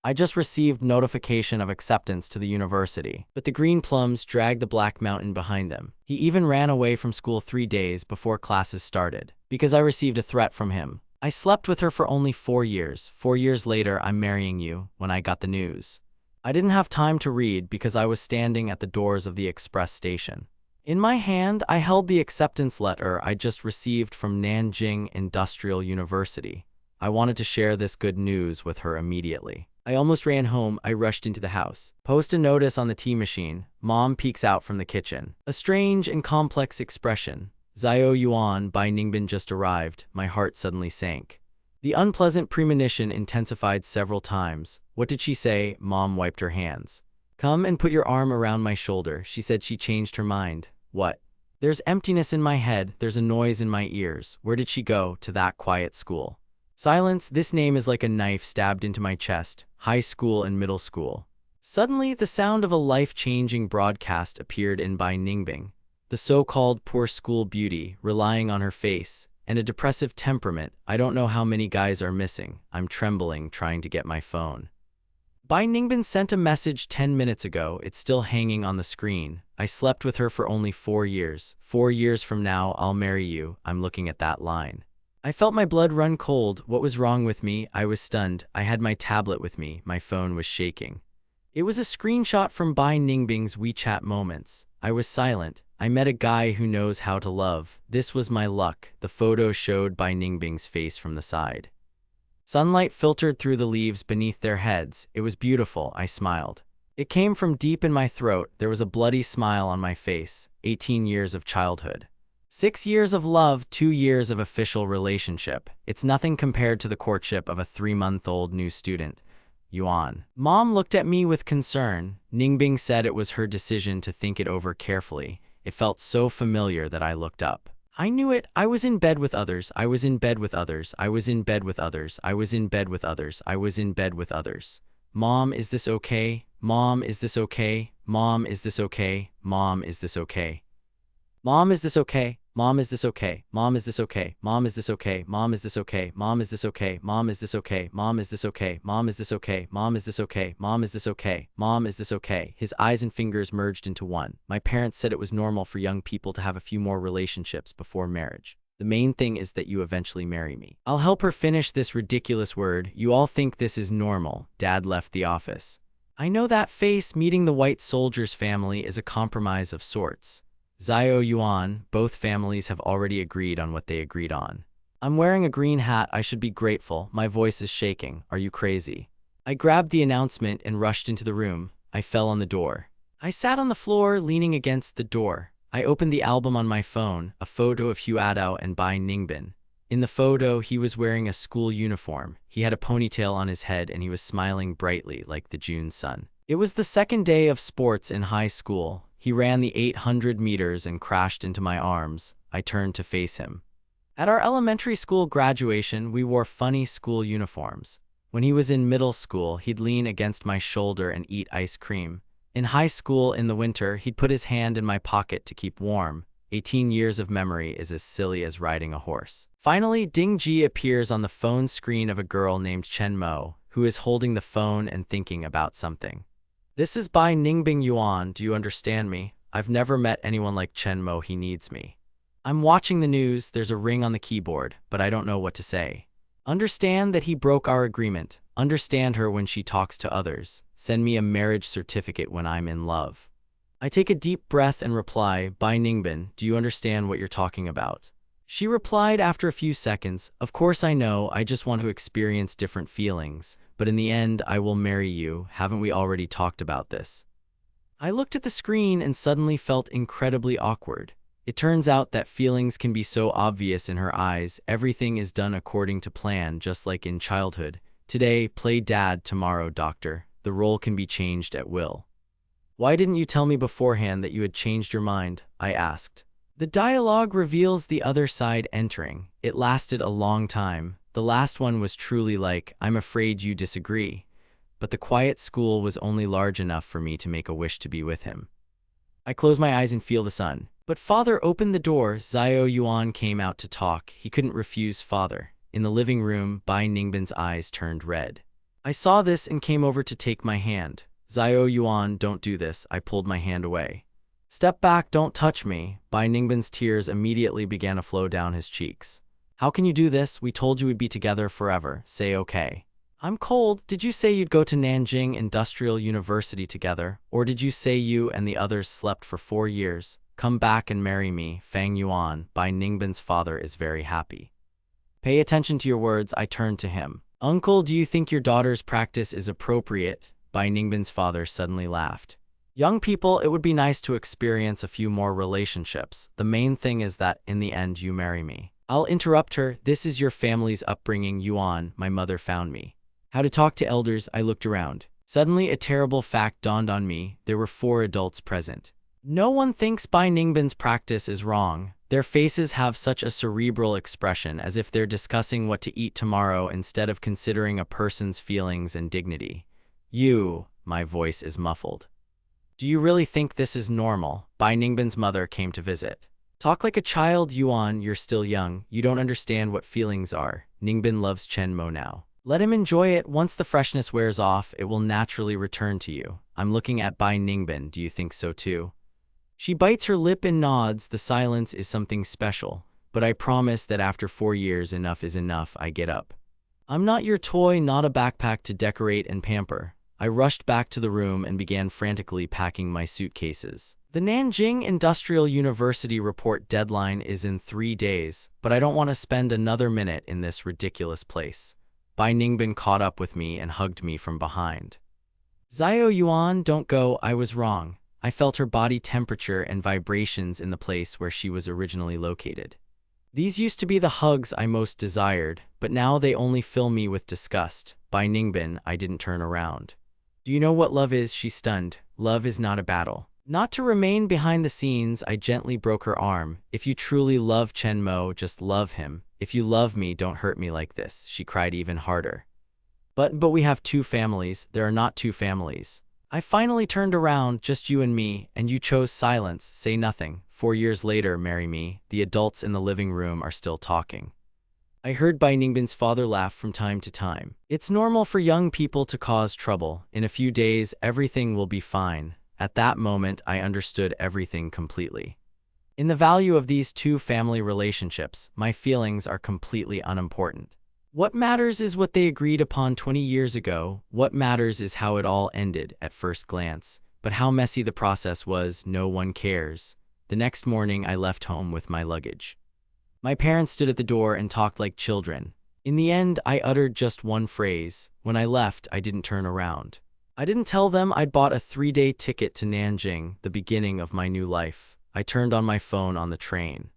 I just received notification of acceptance to the university. But the green plums dragged the black mountain behind them. He even ran away from school 3 days before classes started, because I received a threat from him. I slept with her for only 4 years. 4 years later, I'm marrying you, when I got the news. I didn't have time to read because I was standing at the doors of the express station. In my hand, I held the acceptance letter I just received from Nanjing Industrial University. I wanted to share this good news with her immediately. I almost ran home. I rushed into the house. Post a notice on the tea machine. Mom peeks out from the kitchen. A strange and complex expression. Zio Yuan by Ningbin just arrived. My heart suddenly sank. The unpleasant premonition intensified several times. What did she say? Mom wiped her hands. Come and put your arm around my shoulder. She said she changed her mind. What? There's emptiness in my head. There's a noise in my ears. Where did she go? To that quiet school. Silence. This name is like a knife stabbed into my chest. High school and middle school. Suddenly, the sound of a life-changing broadcast appeared in Bai Ningbing. The so-called poor school beauty, relying on her face, and a depressive temperament. I don't know how many guys are missing. I'm trembling, trying to get my phone. Bai Ningbin sent a message 10 minutes ago. It's still hanging on the screen. I slept with her for only 4 years. 4 years from now, I'll marry you. I'm looking at that line. I felt my blood run cold. What was wrong with me? I was stunned. I had my tablet with me. My phone was shaking. It was a screenshot from Bai Ningbing's WeChat moments. I was silent. I met a guy who knows how to love. This was my luck. The photo showed Bai Ningbing's face from the side. Sunlight filtered through the leaves beneath their heads. It was beautiful. I smiled. It came from deep in my throat. There was a bloody smile on my face. 18 years of childhood. 6 years of love, 2 years of official relationship. It's nothing compared to the courtship of a 3-month-old new student. Yuan. Mom looked at me with concern. Ningbing said it was her decision to think it over carefully. It felt so familiar that I looked up. I knew it. I was in bed with others. I was in bed with others. I was in bed with others. I was in bed with others. I was in bed with others. Mom, is this okay? Mom, is this okay? Mom, is this okay? Mom, is this okay? Mom, is this okay? Mom, is this okay? Mom, is this okay? Mom, is this okay? Mom, is this okay? Mom, is this okay? Mom, is this okay? Mom, is this okay? Mom, is this okay? Mom, is this okay? Mom, is this okay? Mom, is this okay? His eyes and fingers merged into one. My parents said it was normal for young people to have a few more relationships before marriage. The main thing is that you eventually marry me. I'll help her finish this ridiculous word. You all think this is normal. Dad left the office. I know that face. Meeting the white soldier's family is a compromise of sorts. Zio Yuan, both families have already agreed on what they agreed on. I'm wearing a green hat. I should be grateful. My voice is shaking. Are you crazy? I grabbed the announcement and rushed into the room. I fell on the door. I sat on the floor, leaning against the door. I opened the album on my phone, a photo of Huadao and Bai Ningbin. In the photo, he was wearing a school uniform. He had a ponytail on his head and he was smiling brightly like the June sun. It was the second day of sports in high school. He ran the 800 meters and crashed into my arms. I turned to face him. At our elementary school graduation, we wore funny school uniforms. When he was in middle school, he'd lean against my shoulder and eat ice cream. In high school, in the winter, he'd put his hand in my pocket to keep warm. 18 years of memory is as silly as riding a horse. Finally, Ding Ji appears on the phone screen of a girl named Chen Mo, who is holding the phone and thinking about something. This is Bai Ningbing Yuan. Do you understand me? I've never met anyone like Chen Mo. He needs me. I'm watching the news. There's a ring on the keyboard, but I don't know what to say. Understand that he broke our agreement. Understand her when she talks to others. Send me a marriage certificate when I'm in love. I take a deep breath and reply, Bai Ningbin, do you understand what you're talking about? She replied after a few seconds, of course I know, I just want to experience different feelings, but in the end I will marry you. Haven't we already talked about this? I looked at the screen and suddenly felt incredibly awkward. It turns out that feelings can be so obvious in her eyes. Everything is done according to plan, just like in childhood. Today, play dad, tomorrow doctor. The role can be changed at will. Why didn't you tell me beforehand that you had changed your mind? I asked. The dialogue reveals the other side entering. It lasted a long time. The last one was truly like, I'm afraid you disagree. But the quiet school was only large enough for me to make a wish to be with him. I close my eyes and feel the sun. But father opened the door. Zio Yuan came out to talk. He couldn't refuse father. In the living room, Bai Ningbin's eyes turned red. I saw this and came over to take my hand. Xiao Yuan, don't do this. I pulled my hand away. Step back, don't touch me. Bai Ningbin's tears immediately began to flow down his cheeks. How can you do this? We told you we'd be together forever. Say okay. I'm cold. Did you say you'd go to Nanjing Industrial University together? Or did you say you and the others slept for 4 years? Come back and marry me, Fang Yuan. Bai Ningbin's father is very happy. Pay attention to your words. I turned to him. Uncle, do you think your daughter's practice is appropriate? Bai Ningbin's father suddenly laughed. Young people, it would be nice to experience a few more relationships. The main thing is that, in the end, you marry me. I'll interrupt her. This is your family's upbringing, Yuan. My mother found me. How to talk to elders. I looked around. Suddenly, a terrible fact dawned on me. There were 4 adults present. No one thinks Bai Ningbin's practice is wrong. Their faces have such a cerebral expression, as if they're discussing what to eat tomorrow instead of considering a person's feelings and dignity. My voice is muffled. Do you really think this is normal? Bai Ningbin's mother came to visit. Talk like a child, Yuan. You're still young. You don't understand what feelings are. Ningbin loves Chen Mo now. Let him enjoy it. Once the freshness wears off, it will naturally return to you. I'm looking at Bai Ningbin. Do you think so too? She bites her lip and nods. The silence is something special. But I promise that after 4 years, enough is enough. I get up. I'm not your toy, not a backpack to decorate and pamper. I rushed back to the room and began frantically packing my suitcases. The Nanjing Industrial University report deadline is in 3 days, but I don't want to spend another minute in this ridiculous place. Bai Ningbin caught up with me and hugged me from behind. Xiao Yuan, don't go. I was wrong. I felt her body temperature and vibrations in the place where she was originally located. These used to be the hugs I most desired, but now they only fill me with disgust. Bai Ningbin, I didn't turn around. Do you know what love is? She stunned. Love is not a battle. Not to remain behind the scenes, I gently broke her arm. If you truly love Chen Mo, just love him. If you love me, don't hurt me like this. She cried even harder. But we have 2 families. There are not 2 families. I finally turned around, just you and me, and you chose silence, say nothing. 4 years later, marry me. The adults in the living room are still talking. I heard Bai Ningbin's father laugh from time to time. It's normal for young people to cause trouble. In a few days, everything will be fine. At that moment, I understood everything completely. In the value of these 2 family relationships, my feelings are completely unimportant. What matters is what they agreed upon 20 years ago. What matters is how it all ended at first glance. But how messy the process was, no one cares. The next morning, I left home with my luggage. My parents stood at the door and talked like children. In the end, I uttered just one phrase. When I left, I didn't turn around. I didn't tell them I'd bought a 3-day ticket to Nanjing, the beginning of my new life. I turned on my phone on the train.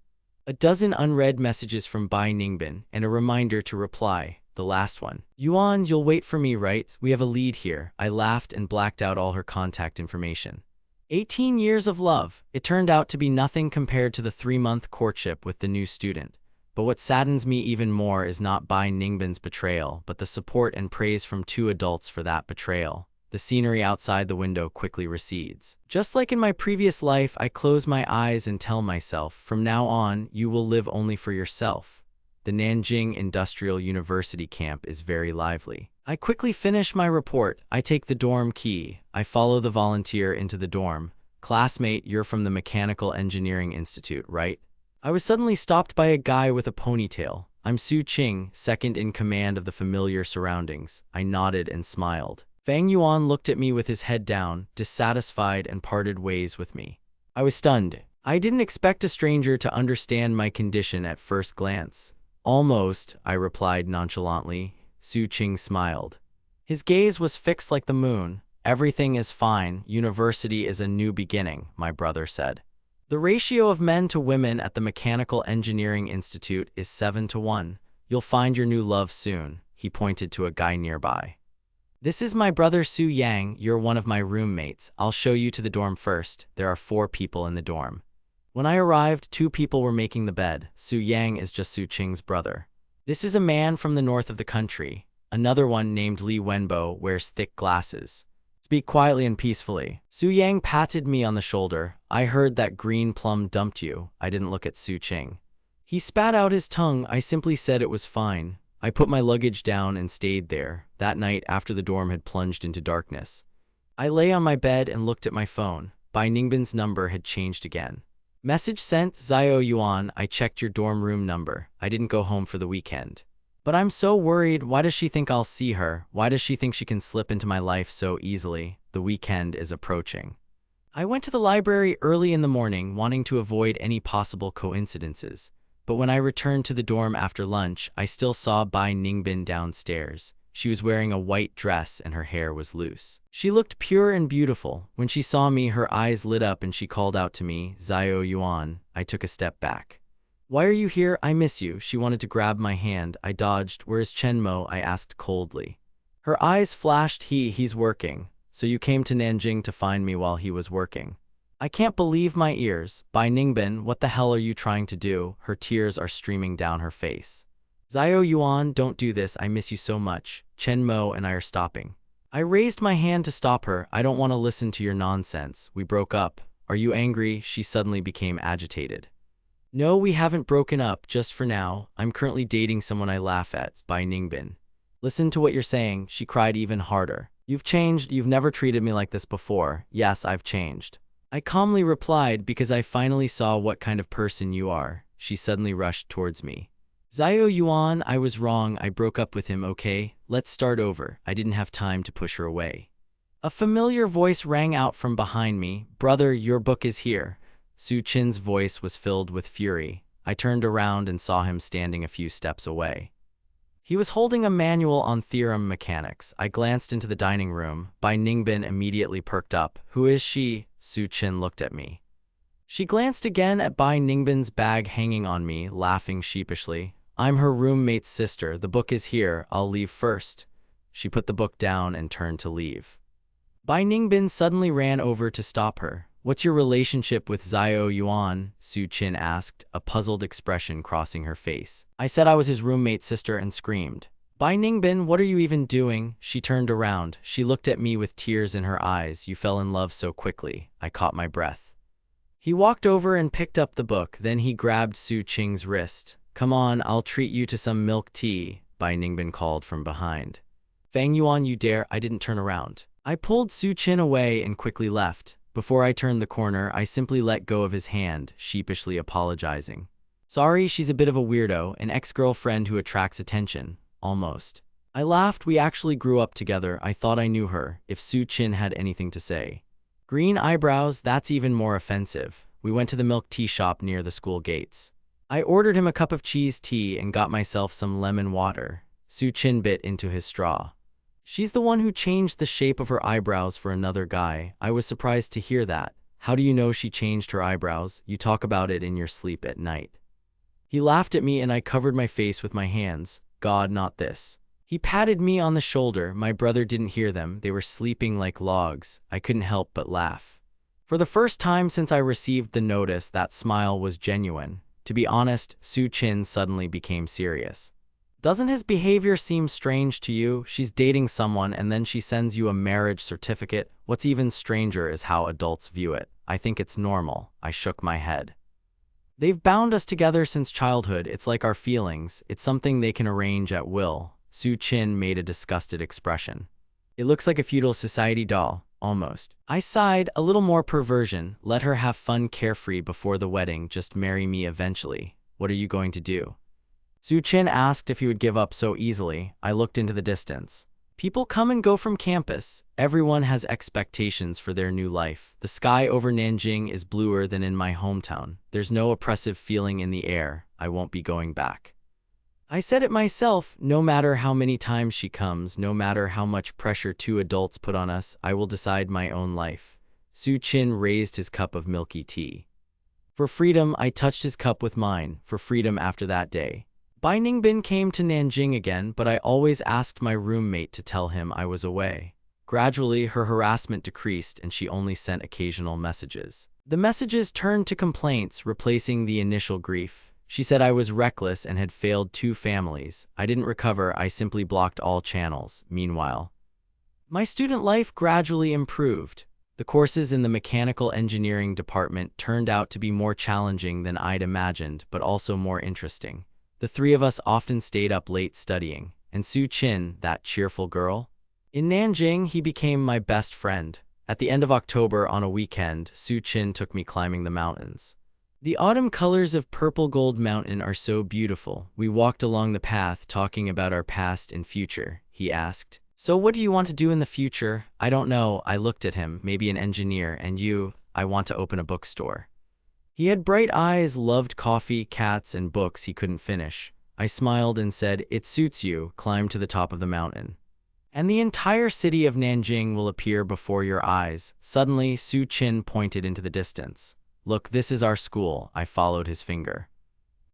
A dozen unread messages from Bai Ningbin, and a reminder to reply, the last one. Yuan, you'll wait for me, right? We have a lead here. I laughed and blacked out all her contact information. 18 years of love. It turned out to be nothing compared to the 3-month courtship with the new student. But what saddens me even more is not Bai Ningbin's betrayal, but the support and praise from 2 adults for that betrayal. The scenery outside the window quickly recedes. Just like in my previous life, I close my eyes and tell myself, from now on, you will live only for yourself. The Nanjing Industrial University camp is very lively. I quickly finish my report. I take the dorm key. I follow the volunteer into the dorm. Classmate, you're from the Mechanical Engineering Institute, right? I was suddenly stopped by a guy with a ponytail. I'm Su Qing, second in command of the familiar surroundings. I nodded and smiled. Fang Yuan looked at me with his head down, dissatisfied, and parted ways with me. I was stunned. I didn't expect a stranger to understand my condition at first glance. Almost, I replied nonchalantly. Su Qing smiled. His gaze was fixed like the moon. Everything is fine. University is a new beginning, my brother said. The ratio of men to women at the Mechanical Engineering Institute is 7-1. You'll find your new love soon. He pointed to a guy nearby. This is my brother Su Yang. You're one of my roommates. I'll show you to the dorm first. There are 4 people in the dorm. When I arrived, 2 people were making the bed. Su Yang is just Su Qing's brother. This is a man from the north of the country. Another one named Li Wenbo wears thick glasses. Speak quietly and peacefully. Su Yang patted me on the shoulder. I heard that Green Plum dumped you. I didn't look at Su Qing. He spat out his tongue. I simply said it was fine. I put my luggage down and stayed there. That night, after the dorm had plunged into darkness, I lay on my bed and looked at my phone. Bai Ningbin's number had changed again. Message sent, Zio Yuan, I checked your dorm room number. I didn't go home for the weekend. But I'm so worried. Why does she think I'll see her? Why does she think she can slip into my life so easily? The weekend is approaching. I went to the library early in the morning, wanting to avoid any possible coincidences. But when I returned to the dorm after lunch, I still saw Bai Ningbin downstairs. She was wearing a white dress and her hair was loose. She looked pure and beautiful. When she saw me, her eyes lit up and she called out to me, Zio Yuan. I took a step back. Why are you here? I miss you. She wanted to grab my hand. I dodged. Where is Chen Mo? I asked coldly. Her eyes flashed. He's working. So you came to Nanjing to find me while he was working. I can't believe my ears. Bai Ningbin, what the hell are you trying to do? Her tears are streaming down her face. Zio Yuan, don't do this. I miss you so much. Chen Mo and I are stopping. I raised my hand to stop her. I don't want to listen to your nonsense. We broke up. Are you angry? She suddenly became agitated. No, we haven't broken up, just for now. I'm currently dating someone I laugh at, Bai Ningbin. Listen to what you're saying. She cried even harder. You've changed. You've never treated me like this before. Yes, I've changed. I calmly replied, because I finally saw what kind of person you are. She suddenly rushed towards me. Zio Yuan, I was wrong. I broke up with him, okay? Let's start over. I didn't have time to push her away. A familiar voice rang out from behind me. Brother, your book is here. Su Qin's voice was filled with fury. I turned around and saw him standing a few steps away. He was holding a manual on theorem mechanics. I glanced into the dining room. Bai Ningbin immediately perked up. Who is she? Su Qin looked at me. She glanced again at Bai Ningbin's bag hanging on me, laughing sheepishly. I'm her roommate's sister. The book is here. I'll leave first. She put the book down and turned to leave. Bai Ningbin suddenly ran over to stop her. What's your relationship with Zio Yuan? Su Qin asked, a puzzled expression crossing her face. I said I was his roommate's sister and screamed. Bai Ningbin, what are you even doing? She turned around. She looked at me with tears in her eyes. You fell in love so quickly. I caught my breath. He walked over and picked up the book. Then he grabbed Su Qing's wrist. Come on, I'll treat you to some milk tea, Bai Ningbin called from behind. Fang Yuan, you dare? I didn't turn around. I pulled Su Qin away and quickly left. Before I turned the corner, I simply let go of his hand, sheepishly apologizing. Sorry, she's a bit of a weirdo, an ex-girlfriend who attracts attention. Almost. I laughed. We actually grew up together. I thought I knew her, if Su Qin had anything to say. Green eyebrows, that's even more offensive. We went to the milk tea shop near the school gates. I ordered him a cup of cheese tea and got myself some lemon water. Su Qin bit into his straw. She's the one who changed the shape of her eyebrows for another guy. I was surprised to hear that. How do you know she changed her eyebrows? You talk about it in your sleep at night. He laughed at me and I covered my face with my hands. God, not this. He patted me on the shoulder. My brother didn't hear them. They were sleeping like logs. I couldn't help but laugh. For the first time since I received the notice, that smile was genuine. To be honest, Su Qin suddenly became serious. Doesn't his behavior seem strange to you? She's dating someone and then she sends you a marriage certificate. What's even stranger is how adults view it. I think it's normal. I shook my head. They've bound us together since childhood. It's like our feelings. It's something they can arrange at will. Su Qin made a disgusted expression. It looks like a feudal society doll. Almost. I sighed, a little more perversion. Let her have fun carefree before the wedding, just marry me eventually. What are you going to do? Su Qin asked if he would give up so easily. I looked into the distance. People come and go from campus. Everyone has expectations for their new life. The sky over Nanjing is bluer than in my hometown. There's no oppressive feeling in the air. I won't be going back. I said it myself, no matter how many times she comes, no matter how much pressure two adults put on us, I will decide my own life. Su Qin raised his cup of milky tea. For freedom, I touched his cup with mine, for freedom after that day. Bai Ningbin came to Nanjing again, but I always asked my roommate to tell him I was away. Gradually, her harassment decreased and she only sent occasional messages. The messages turned to complaints, replacing the initial grief. She said I was reckless and had failed 2 families. I didn't recover, I simply blocked all channels. Meanwhile, my student life gradually improved. The courses in the mechanical engineering department turned out to be more challenging than I'd imagined, but also more interesting. The three of us often stayed up late studying, and Su Qin, that cheerful girl? In Nanjing, he became my best friend. At the end of October on a weekend, Su Qin took me climbing the mountains. The autumn colors of Purple Gold Mountain are so beautiful. We walked along the path talking about our past and future. He asked, "So what do you want to do in the future?" "I don't know." I looked at him. "Maybe an engineer. And you?" "I want to open a bookstore." He had bright eyes, loved coffee, cats, and books he couldn't finish. I smiled and said, "It suits you. Climb to the top of the mountain, and the entire city of Nanjing will appear before your eyes." Suddenly, Su Qin pointed into the distance. "Look, this is our school." I followed his finger.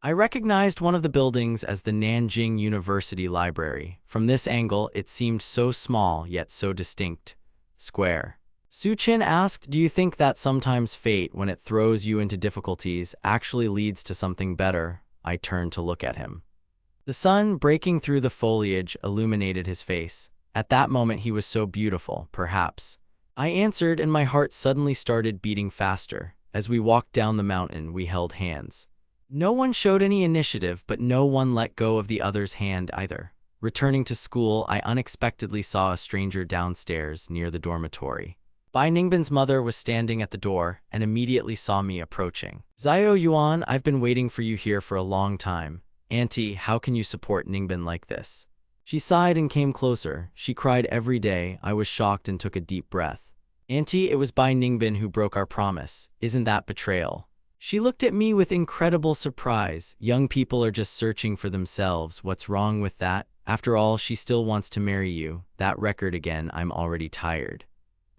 I recognized one of the buildings as the Nanjing University Library. From this angle, it seemed so small, yet so distinct. Square. Su Qin asked, "Do you think that sometimes fate, when it throws you into difficulties, actually leads to something better?" I turned to look at him. The sun, breaking through the foliage, illuminated his face. At that moment he was so beautiful, perhaps. I answered, and my heart suddenly started beating faster. As we walked down the mountain, we held hands. No one showed any initiative, but no one let go of the other's hand either. Returning to school, I unexpectedly saw a stranger downstairs near the dormitory. Bai Ningbin's mother was standing at the door and immediately saw me approaching. "Xiao Yuan, I've been waiting for you here for a long time. Auntie, how can you support Ningbin like this?" She sighed and came closer. She cried every day. I was shocked and took a deep breath. "Auntie, it was Bai Ningbin who broke our promise. Isn't that betrayal?" She looked at me with incredible surprise. "Young people are just searching for themselves. What's wrong with that? After all, she still wants to marry you. That record again, I'm already tired."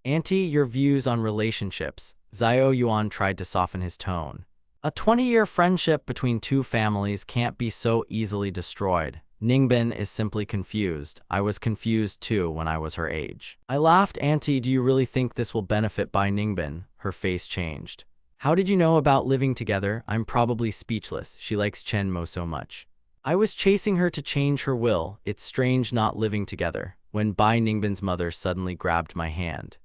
"Auntie, your views on relationships." Xiao Yuan tried to soften his tone. "A 20-year friendship between two families can't be so easily destroyed. Ningbin is simply confused. I was confused too when I was her age." I laughed. "Auntie, do you really think this will benefit Bai Ningbin?" Her face changed. "How did you know about living together?" I'm probably speechless. She likes Chen Mo so much. I was chasing her to change her will. It's strange not living together. When Bai Ningbin's mother suddenly grabbed my hand.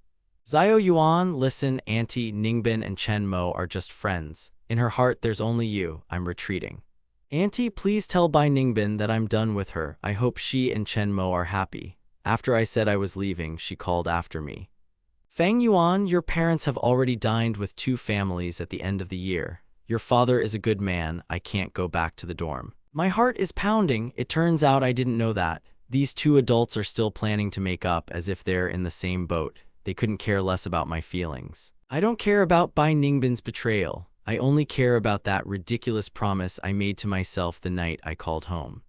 "Xiao Yuan, listen, Auntie, Ningbin and Chen Mo are just friends. In her heart there's only you." I'm retreating. "Auntie, please tell Bai Ningbin that I'm done with her. I hope she and Chen Mo are happy." After I said I was leaving, she called after me. "Fang Yuan, your parents have already dined with two families at the end of the year. Your father is a good man. I can't go back to the dorm." My heart is pounding. It turns out I didn't know that. These two adults are still planning to make up as if they're in the same boat. They couldn't care less about my feelings. I don't care about Bai Ningbin's betrayal. I only care about that ridiculous promise I made to myself the night I called home.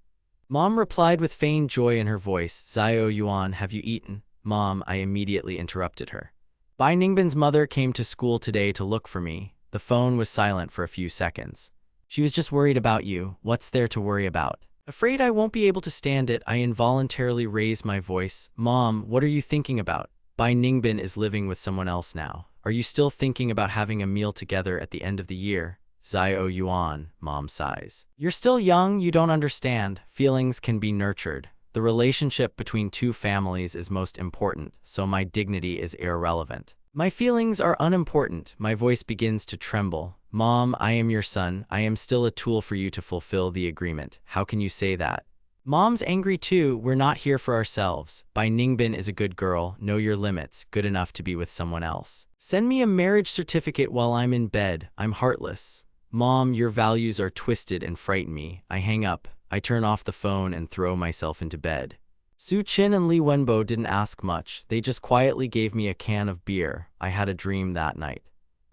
Mom replied with feigned joy in her voice. "Xiao Yuan, have you eaten?" "Mom," I immediately interrupted her. "Bai Ningbin's mother came to school today to look for me." The phone was silent for a few seconds. "She was just worried about you." "What's there to worry about?" Afraid I won't be able to stand it, I involuntarily raised my voice. "Mom, what are you thinking about? Bai Ningbin is living with someone else now. Are you still thinking about having a meal together at the end of the year?" "Xiao Yuan," Mom sighs. "You're still young, you don't understand. Feelings can be nurtured. The relationship between two families is most important, so my dignity is irrelevant." "My feelings are unimportant." My voice begins to tremble. "Mom, I am your son. I am still a tool for you to fulfill the agreement. How can you say that?" Mom's angry too. "We're not here for ourselves. Bai Ningbin is a good girl. Know your limits. Good enough to be with someone else. Send me a marriage certificate while I'm in bed. I'm heartless." "Mom, your values are twisted and frighten me." I hang up. I turn off the phone and throw myself into bed. Su Qin and Li Wenbo didn't ask much. They just quietly gave me a can of beer. I had a dream that night.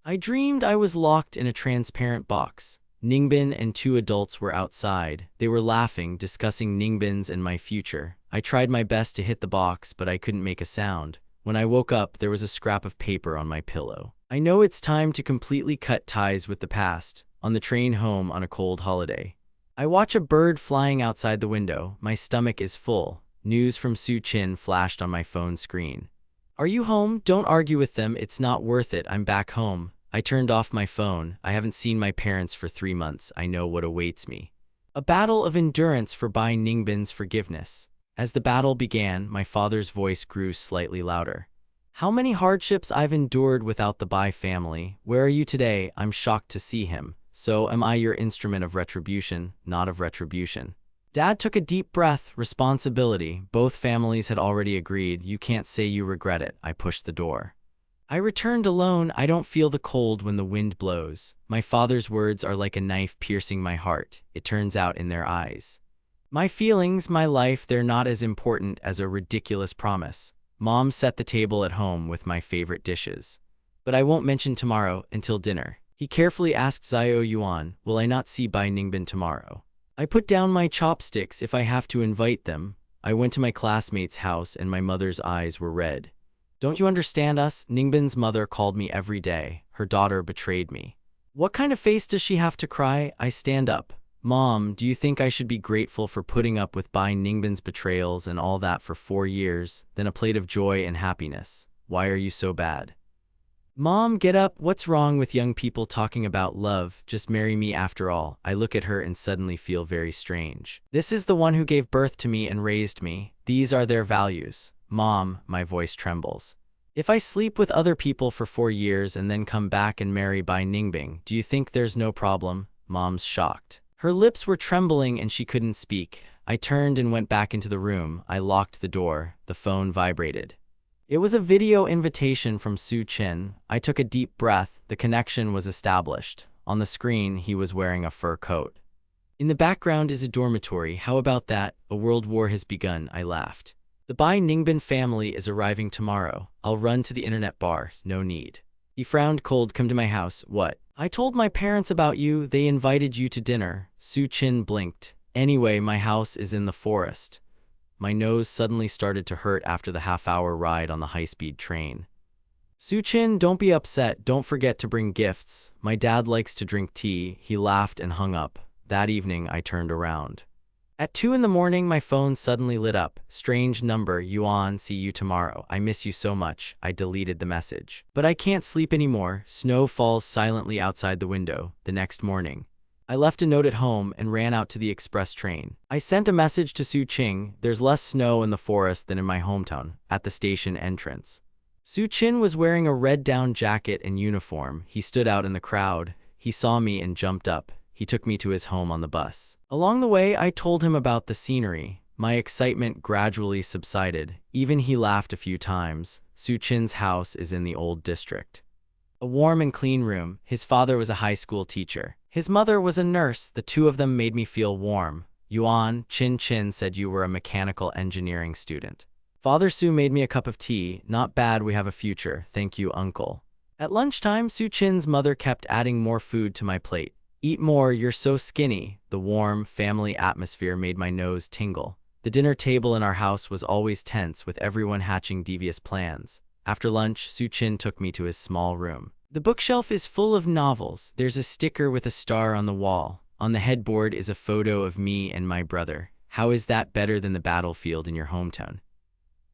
I dreamed I was locked in a transparent box. Ningbin and two adults were outside. They were laughing, discussing Ningbin's and my future. I tried my best to hit the box, but I couldn't make a sound. When I woke up, there was a scrap of paper on my pillow. I know it's time to completely cut ties with the past. On the train home on a cold holiday, I watch a bird flying outside the window. My stomach is full. News from Su Qin flashed on my phone screen. "Are you home? Don't argue with them. It's not worth it. I'm back home." I turned off my phone. I haven't seen my parents for 3 months. I know what awaits me. A battle of endurance for Bai Ningbin's forgiveness. As the battle began, my father's voice grew slightly louder. "How many hardships I've endured without the Bai family. Where are you today?" I'm shocked to see him. So am I your instrument of retribution, not of retribution? Dad took a deep breath. Responsibility. Both families had already agreed. You can't say you regret it. I pushed the door. I returned alone. I don't feel the cold when the wind blows. My father's words are like a knife piercing my heart. It turns out in their eyes. My feelings, my life, they're not as important as a ridiculous promise. Mom set the table at home with my favorite dishes. But I won't mention tomorrow until dinner. He carefully asked Xiao Yuan, will I not see Bai Ningbin tomorrow? I put down my chopsticks if I have to invite them. I went to my classmate's house and my mother's eyes were red. Don't you understand us? Ningbin's mother called me every day. Her daughter betrayed me. What kind of face does she have to cry? I stand up. Mom, do you think I should be grateful for putting up with Bai Ningbin's betrayals and all that for 4 years, then a plate of joy and happiness? Why are you so bad? Mom, get up. What's wrong with young people talking about love? Just marry me after all. I look at her and suddenly feel very strange. This is the one who gave birth to me and raised me. These are their values. Mom, my voice trembles. If I sleep with other people for 4 years and then come back and marry Bai Ningbing, do you think there's no problem? Mom's shocked. Her lips were trembling and she couldn't speak. I turned and went back into the room. I locked the door. The phone vibrated. It was a video invitation from Su Qin. I took a deep breath. The connection was established. On the screen, he was wearing a fur coat. In the background is a dormitory. How about that? A world war has begun, I laughed. The Bai Ningbin family is arriving tomorrow. I'll run to the internet bar. No need. He frowned cold. Come to my house. What? I told my parents about you. They invited you to dinner. Su Qin blinked. Anyway, my house is in the forest. My nose suddenly started to hurt after the half-hour ride on the high-speed train. Su Qin, don't be upset. Don't forget to bring gifts. My dad likes to drink tea. He laughed and hung up. That evening, I turned around. At 2 in the morning, my phone suddenly lit up. Strange number, Yuan, see you tomorrow. I miss you so much. I deleted the message. But I can't sleep anymore. Snow falls silently outside the window. The next morning, I left a note at home and ran out to the express train. I sent a message to Su Qin. There's less snow in the forest than in my hometown, at the station entrance. Su Qin was wearing a red down jacket and uniform. He stood out in the crowd. He saw me and jumped up. He took me to his home on the bus. Along the way, I told him about the scenery. My excitement gradually subsided. Even he laughed a few times. Su Qin's house is in the old district. A warm and clean room. His father was a high school teacher. His mother was a nurse. The two of them made me feel warm. Yuan, Qin said you were a mechanical engineering student. Father Su made me a cup of tea. Not bad, we have a future. Thank you, uncle. At lunchtime, Su Qin's mother kept adding more food to my plate. Eat more, you're so skinny. The warm, family atmosphere made my nose tingle. The dinner table in our house was always tense, with everyone hatching devious plans. After lunch, Su Qin took me to his small room. The bookshelf is full of novels. There's a sticker with a star on the wall. On the headboard is a photo of me and my brother. How is that better than the battlefield in your hometown?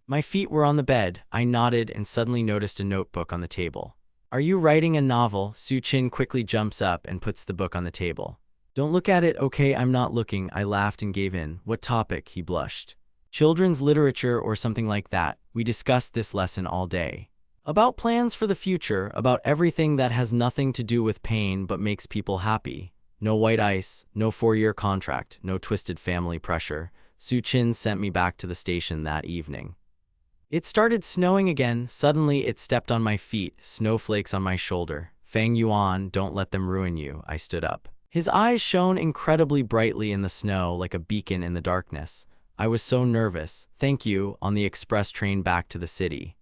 My feet were on the bed. I nodded and suddenly noticed a notebook on the table. Are you writing a novel? Su Qin quickly jumps up and puts the book on the table. Don't look at it. Okay, I'm not looking. I laughed and gave in. What topic? He blushed. Children's literature or something like that. We discussed this lesson all day. About plans for the future, about everything that has nothing to do with pain but makes people happy. No white ice, no 4-year contract, no twisted family pressure. Su Qin sent me back to the station that evening. It started snowing again. Suddenly, it stepped on my feet, snowflakes on my shoulder. Fang Yuan, don't let them ruin you. I stood up. His eyes shone incredibly brightly in the snow, like a beacon in the darkness. I was so nervous. Thank you, on the express train back to the city.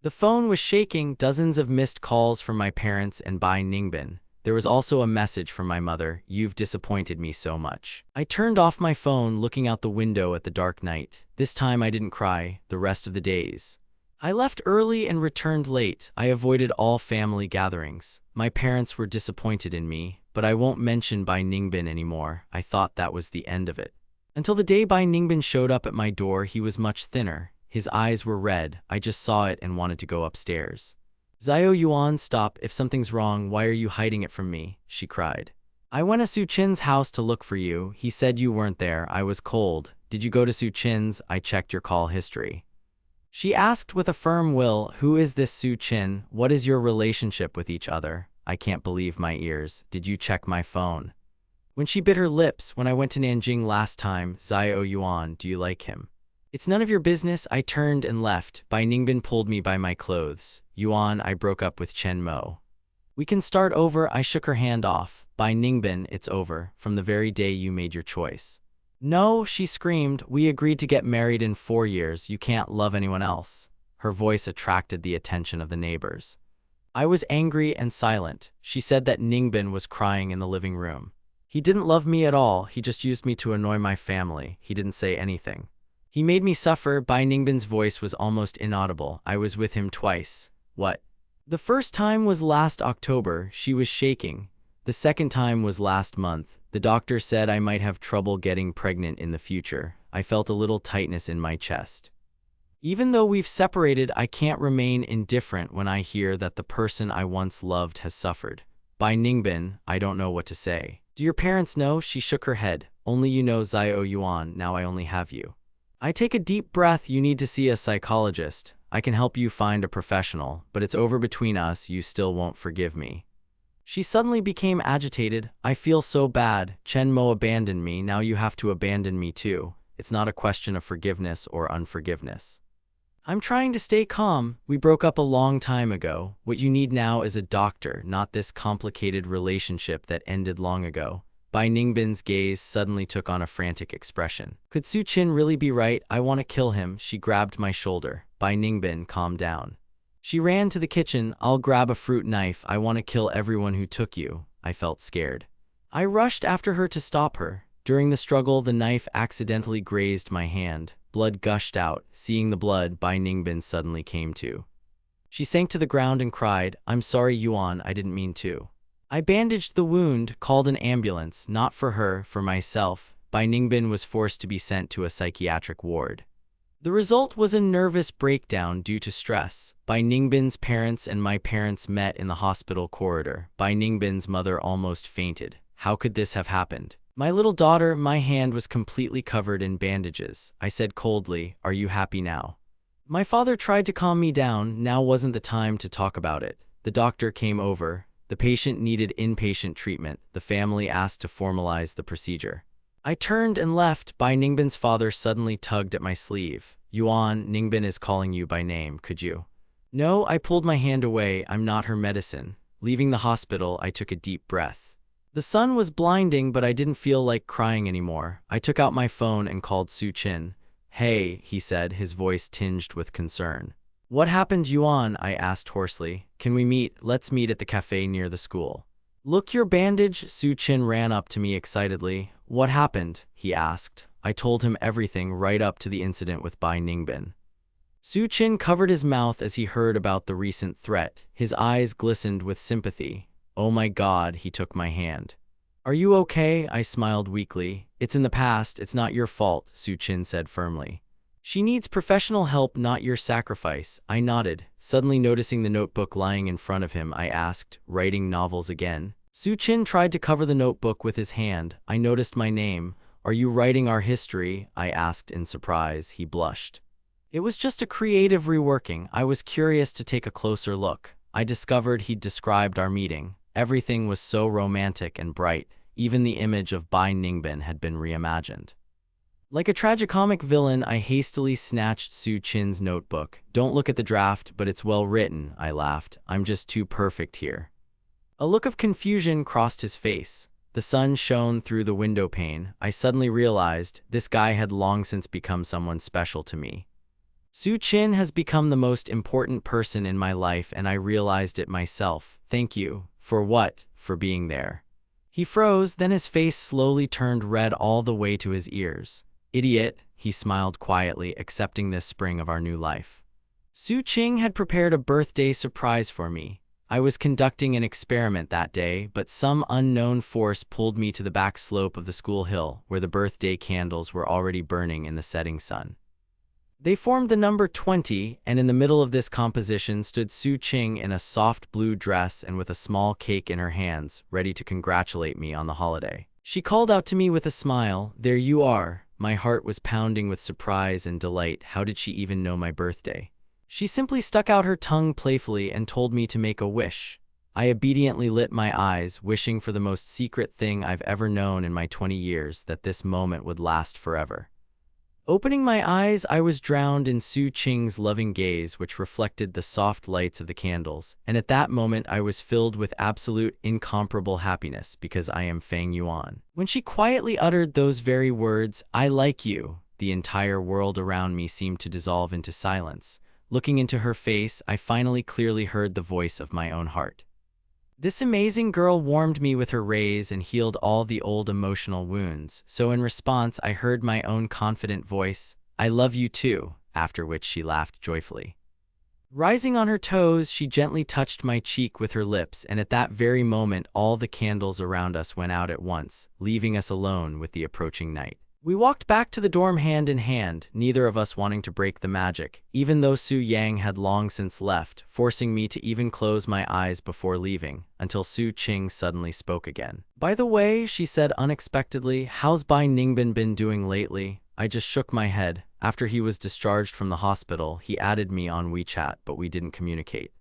The phone was shaking, dozens of missed calls from my parents and Bai Ningbin. There was also a message from my mother, you've disappointed me so much. I turned off my phone, looking out the window at the dark night. This time I didn't cry, the rest of the days. I left early and returned late. I avoided all family gatherings. My parents were disappointed in me, but I won't mention Bai Ningbin anymore. I thought that was the end of it. Until the day Bai Ningbin showed up at my door, he was much thinner. His eyes were red. I just saw it and wanted to go upstairs. Xiao Yuan, stop. If something's wrong, why are you hiding it from me? She cried. I went to Su Qin's house to look for you. He said you weren't there. I was cold. Did you go to Su Qin's? I checked your call history. She asked with a firm will, who is this Su Qin? What is your relationship with each other? I can't believe my ears. Did you check my phone? When she bit her lips, when I went to Nanjing last time, Zio Yuan, do you like him? It's none of your business. I turned and left. Bai Ningbin pulled me by my clothes. Yuan, I broke up with Chen Mo. We can start over. I shook her hand off. Bai Ningbin, it's over, from the very day you made your choice. No, she screamed. We agreed to get married in 4 years. You can't love anyone else. Her voice attracted the attention of the neighbors. I was angry and silent. She said that Ningbin was crying in the living room. He didn't love me at all. He just used me to annoy my family. He didn't say anything. He made me suffer. Bai Ningbin's voice was almost inaudible. I was with him twice. What? The first time was last October. She was shaking. The second time was last month. The doctor said I might have trouble getting pregnant in the future. I felt a little tightness in my chest. Even though we've separated, I can't remain indifferent when I hear that the person I once loved has suffered. Bai Ningbin, I don't know what to say. Do your parents know? She shook her head. Only you know, Zio Yuan. Now I only have you. I take a deep breath. You need to see a psychologist. I can help you find a professional, but it's over between us. You still won't forgive me. She suddenly became agitated. I feel so bad. Chen Mo abandoned me. Now you have to abandon me too. It's not a question of forgiveness or unforgiveness. I'm trying to stay calm. We broke up a long time ago. What you need now is a doctor, not this complicated relationship that ended long ago. Bai Ningbin's gaze suddenly took on a frantic expression. Could Su Qin really be right? I want to kill him. She grabbed my shoulder. Bai Ningbin, calm down. She ran to the kitchen. I'll grab a fruit knife. I want to kill everyone who took you. I felt scared. I rushed after her to stop her. During the struggle, the knife accidentally grazed my hand. Blood gushed out. Seeing the blood, Bai Ningbin suddenly came to. She sank to the ground and cried, I'm sorry, Yuan, I didn't mean to. I bandaged the wound, called an ambulance, not for her, for myself. Bai Ningbin was forced to be sent to a psychiatric ward. The result was a nervous breakdown due to stress. Bai Ningbin's parents and my parents met in the hospital corridor. Bai Ningbin's mother almost fainted. How could this have happened? My little daughter, my hand was completely covered in bandages. I said coldly, are you happy now? My father tried to calm me down. Now wasn't the time to talk about it. The doctor came over. The patient needed inpatient treatment. The family asked to formalize the procedure. I turned and left. Bai Ningbin's father suddenly tugged at my sleeve. Yuan, Ningbin is calling you by name. Could you? No, I pulled my hand away. I'm not her medicine. Leaving the hospital, I took a deep breath. The sun was blinding, but I didn't feel like crying anymore. I took out my phone and called Su Qin. Hey, he said, his voice tinged with concern. What happened, Yuan? I asked hoarsely. Can we meet? Let's meet at the cafe near the school. Look, your bandage. Su Qin ran up to me excitedly. What happened? He asked. I told him everything right up to the incident with Bai Ningbin. Su Qin covered his mouth as he heard about the recent threat. His eyes glistened with sympathy. Oh my God, he took my hand. Are you okay? I smiled weakly. It's in the past, it's not your fault, Su Qin said firmly. She needs professional help, not your sacrifice. I nodded. Suddenly noticing the notebook lying in front of him, I asked, writing novels again? Su Qin tried to cover the notebook with his hand. I noticed my name. Are you writing our history? I asked in surprise. He blushed. It was just a creative reworking. I was curious to take a closer look. I discovered he'd described our meeting. Everything was so romantic and bright. Even the image of Bai Ningbin had been reimagined. Like a tragicomic villain, I hastily snatched Su Qin's notebook. Don't look at the draft, but it's well written, I laughed. I'm just too perfect here. A look of confusion crossed his face. The sun shone through the window pane. I suddenly realized this guy had long since become someone special to me. Su Qin has become the most important person in my life, and I realized it myself. Thank you. For what? For being there. He froze, then his face slowly turned red all the way to his ears. Idiot, he smiled quietly, accepting this spring of our new life. Su Qin had prepared a birthday surprise for me. I was conducting an experiment that day, but some unknown force pulled me to the back slope of the school hill, where the birthday candles were already burning in the setting sun. They formed the number 20, and in the middle of this composition stood Su Qin in a soft blue dress and with a small cake in her hands, ready to congratulate me on the holiday. She called out to me with a smile, "There you are." My heart was pounding with surprise and delight. How did she even know my birthday? She simply stuck out her tongue playfully and told me to make a wish. I obediently lit my eyes, wishing for the most secret thing I've ever known in my 20 years, that this moment would last forever. Opening my eyes, I was drowned in Su Qing's loving gaze, which reflected the soft lights of the candles, and at that moment I was filled with absolute, incomparable happiness because I am Fang Yuan. When she quietly uttered those very words, "I like you," the entire world around me seemed to dissolve into silence. Looking into her face, I finally clearly heard the voice of my own heart. This amazing girl warmed me with her rays and healed all the old emotional wounds, so in response I heard my own confident voice, "I love you too," after which she laughed joyfully. Rising on her toes, she gently touched my cheek with her lips, and at that very moment all the candles around us went out at once, leaving us alone with the approaching night. We walked back to the dorm hand in hand, neither of us wanting to break the magic, even though Su Yang had long since left, forcing me to even close my eyes before leaving, until Su Qing suddenly spoke again. "By the way," she said unexpectedly, "how's Bai Ningbin been doing lately?" I just shook my head. After he was discharged from the hospital, he added me on WeChat, but we didn't communicate.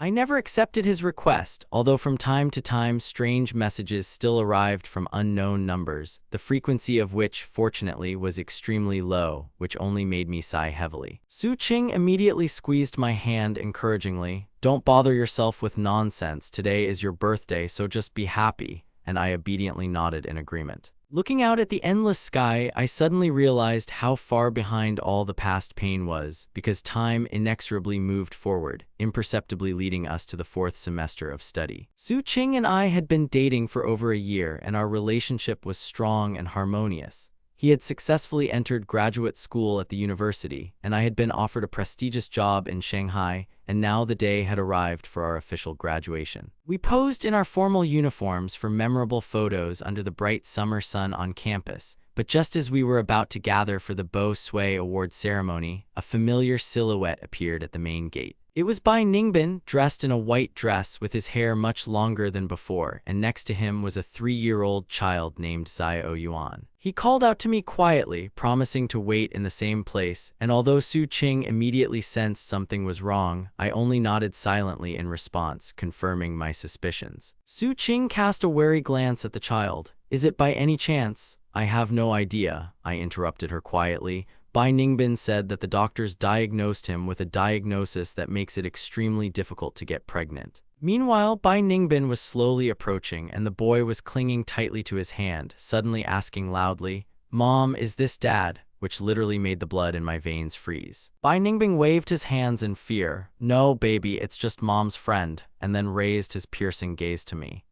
I never accepted his request, although from time to time strange messages still arrived from unknown numbers, the frequency of which, fortunately, was extremely low, which only made me sigh heavily. Su Qing immediately squeezed my hand encouragingly. "Don't bother yourself with nonsense, today is your birthday, so just be happy," and I obediently nodded in agreement. Looking out at the endless sky, I suddenly realized how far behind all the past pain was, because time inexorably moved forward, imperceptibly leading us to the 4th semester of study. Su Qing and I had been dating for over a year, and our relationship was strong and harmonious. He had successfully entered graduate school at the university, and I had been offered a prestigious job in Shanghai, and now the day had arrived for our official graduation. We posed in our formal uniforms for memorable photos under the bright summer sun on campus, but just as we were about to gather for the Bo Sui Award ceremony, a familiar silhouette appeared at the main gate. It was Bai Ningbin, dressed in a white dress with his hair much longer than before, and next to him was a 3-year-old child named Xiao Yuan. He called out to me quietly, promising to wait in the same place, and although Su Qing immediately sensed something was wrong, I only nodded silently in response, confirming my suspicions. Su Qing cast a wary glance at the child. "Is it by any chance?" "I have no idea," I interrupted her quietly. Bai Ningbin said that the doctors diagnosed him with a diagnosis that makes it extremely difficult to get pregnant. Meanwhile, Bai Ningbin was slowly approaching, and the boy was clinging tightly to his hand, suddenly asking loudly, "Mom, is this Dad?" which literally made the blood in my veins freeze. Bai Ningbin waved his hands in fear. "No, baby, it's just Mom's friend," and then raised his piercing gaze to me.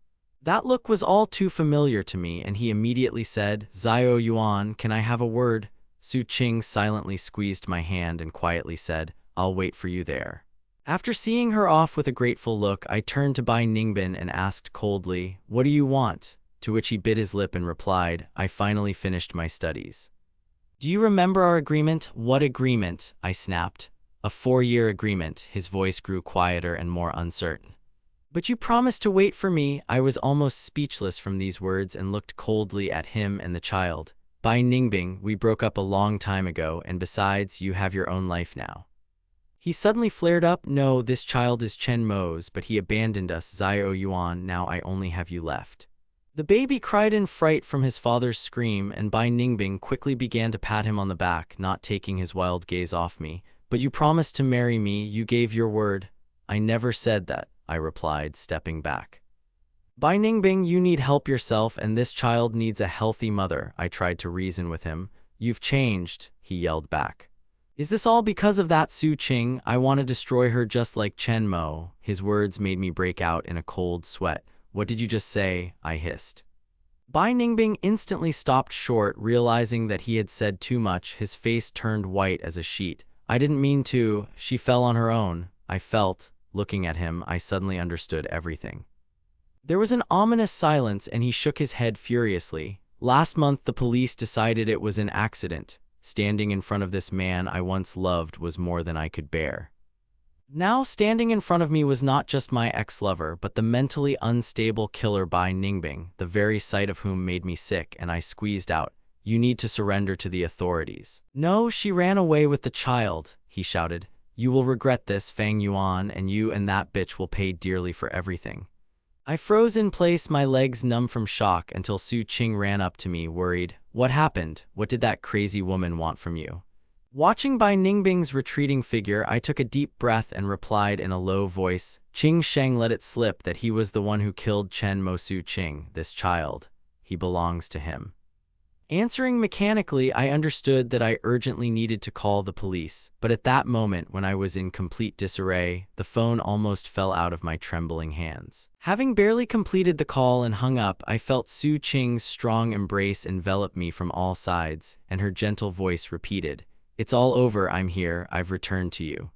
That look was all too familiar to me, and he immediately said, "Xiao Yuan, can I have a word?" Su Qing silently squeezed my hand and quietly said, "I'll wait for you there." After seeing her off with a grateful look, I turned to Bai Ningbin and asked coldly, "What do you want?" To which he bit his lip and replied, "I finally finished my studies." "Do you remember our agreement?" "What agreement?" I snapped. "A 4-year agreement." His voice grew quieter and more uncertain. "But you promised to wait for me." I was almost speechless from these words and looked coldly at him and the child. "Bai Ningbin, we broke up a long time ago, and besides, you have your own life now." He suddenly flared up. "No, this child is Chen Mo's, but he abandoned us. Xiao Yuan, now I only have you left." The baby cried in fright from his father's scream, and Bai Ningbin quickly began to pat him on the back, not taking his wild gaze off me. "But you promised to marry me, you gave your word." "I never said that," I replied, stepping back. "Bai Ningbin, you need help yourself, and this child needs a healthy mother," I tried to reason with him. "You've changed," he yelled back. "Is this all because of that Su Qing? I want to destroy her just like Chen Mo." His words made me break out in a cold sweat. "What did you just say?" I hissed. Bai Ningbin instantly stopped short, realizing that he had said too much. His face turned white as a sheet. "I didn't mean to. She fell on her own." I felt. Looking at him, I suddenly understood everything. There was an ominous silence, and he shook his head furiously. "Last month the police decided it was an accident. Standing in front of this man I once loved was more than I could bear." Now standing in front of me was not just my ex-lover, but the mentally unstable killer Bai Ningbin, the very sight of whom made me sick, and I squeezed out, "You need to surrender to the authorities." "No, she ran away with the child," he shouted. You will regret this, Fang Yuan, and you and that bitch will pay dearly for everything. I froze in place, my legs numb from shock, until Su Qing ran up to me, worried. What happened? What did that crazy woman want from you? Watching Bai Ningbing's retreating figure, I took a deep breath and replied in a low voice. Qing Sheng let it slip that he was the one who killed Chen Mo Su Qing, this child. He belongs to him. Answering mechanically, I understood that I urgently needed to call the police, but at that moment, when I was in complete disarray, the phone almost fell out of my trembling hands. Having barely completed the call and hung up, I felt Su Qing's strong embrace envelop me from all sides, and her gentle voice repeated, "It's all over, I'm here, I've returned to you."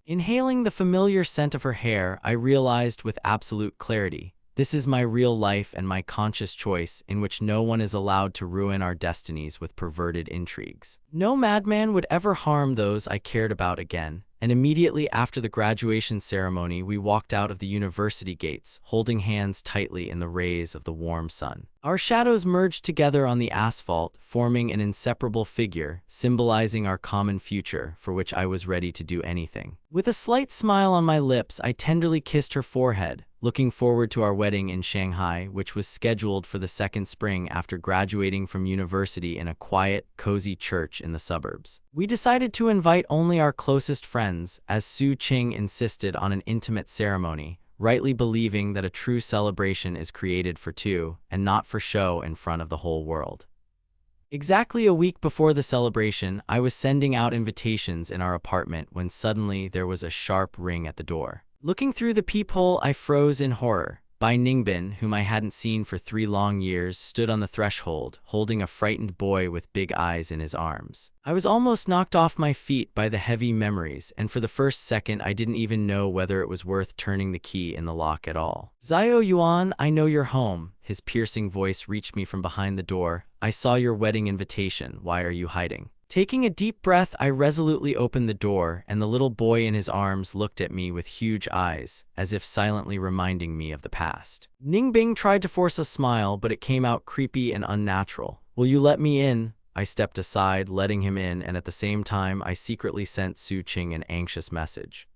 Inhaling the familiar scent of her hair, I realized with absolute clarity, this is my real life and my conscious choice in which no one is allowed to ruin our destinies with perverted intrigues. No madman would ever harm those I cared about again, and immediately after the graduation ceremony we walked out of the university gates, holding hands tightly in the rays of the warm sun. Our shadows merged together on the asphalt, forming an inseparable figure, symbolizing our common future, for which I was ready to do anything. With a slight smile on my lips, I tenderly kissed her forehead, looking forward to our wedding in Shanghai, which was scheduled for the second spring after graduating from university in a quiet, cozy church in the suburbs. We decided to invite only our closest friends, as Su Qing insisted on an intimate ceremony, rightly believing that a true celebration is created for two, and not for show in front of the whole world. Exactly a week before the celebration, I was sending out invitations in our apartment when suddenly there was a sharp ring at the door. Looking through the peephole, I froze in horror. Bai Ningbin, whom I hadn't seen for 3 long years, stood on the threshold, holding a frightened boy with big eyes in his arms. I was almost knocked off my feet by the heavy memories, and for the first second I didn't even know whether it was worth turning the key in the lock at all. "Xiao Yuan, I know you're home." His piercing voice reached me from behind the door. "I saw your wedding invitation. Why are you hiding?" Taking a deep breath, I resolutely opened the door, and the little boy in his arms looked at me with huge eyes, as if silently reminding me of the past. Ningbing tried to force a smile, but it came out creepy and unnatural. "Will you let me in?" I stepped aside, letting him in, and at the same time I secretly sent Su Qing an anxious message.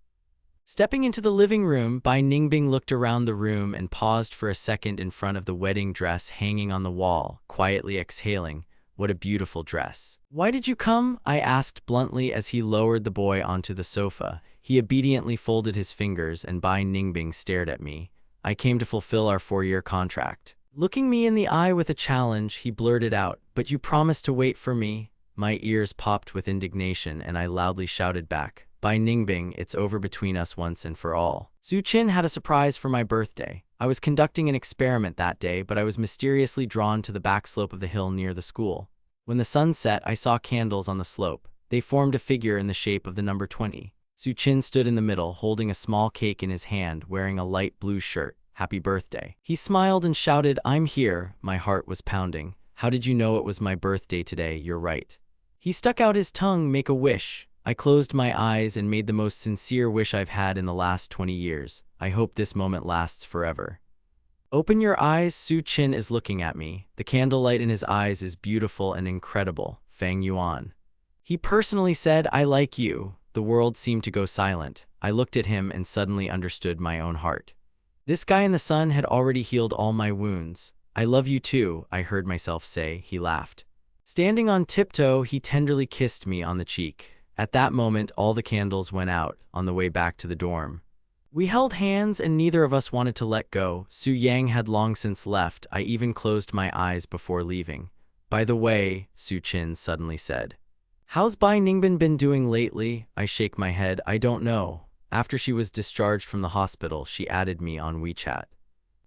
Stepping into the living room, Bai Ningbing looked around the room and paused for a second in front of the wedding dress hanging on the wall, quietly exhaling, "What a beautiful dress." "Why did you come?" I asked bluntly as he lowered the boy onto the sofa. He obediently folded his fingers, and Bai Ningbing stared at me. "I came to fulfill our 4-year contract." Looking me in the eye with a challenge, he blurted out, "But you promised to wait for me." My ears popped with indignation, and I loudly shouted back, "Bai Ningbing, it's over between us once and for all." Su Qin had a surprise for my birthday. I was conducting an experiment that day, but I was mysteriously drawn to the back slope of the hill near the school. When the sun set, I saw candles on the slope. They formed a figure in the shape of the number 20. Su Qin stood in the middle, holding a small cake in his hand, wearing a light blue shirt. "Happy birthday." He smiled and shouted, "I'm here." My heart was pounding. "How did you know it was my birthday today? You're right." He stuck out his tongue, "Make a wish." I closed my eyes and made the most sincere wish I've had in the last 20 years. I hope this moment lasts forever. "Open your eyes." Su Qin is looking at me. The candlelight in his eyes is beautiful and incredible. Fang Yuan. He personally said, "I like you." The world seemed to go silent. I looked at him and suddenly understood my own heart. This guy in the sun had already healed all my wounds. "I love you too," I heard myself say. He laughed. Standing on tiptoe, he tenderly kissed me on the cheek. At that moment, all the candles went out, on the way back to the dorm. We held hands and neither of us wanted to let go. Su Yang had long since left. I even closed my eyes before leaving. "By the way," Su Qin suddenly said, "how's Bai Ningbin been doing lately?" I shake my head. "I don't know. After she was discharged from the hospital, she added me on WeChat.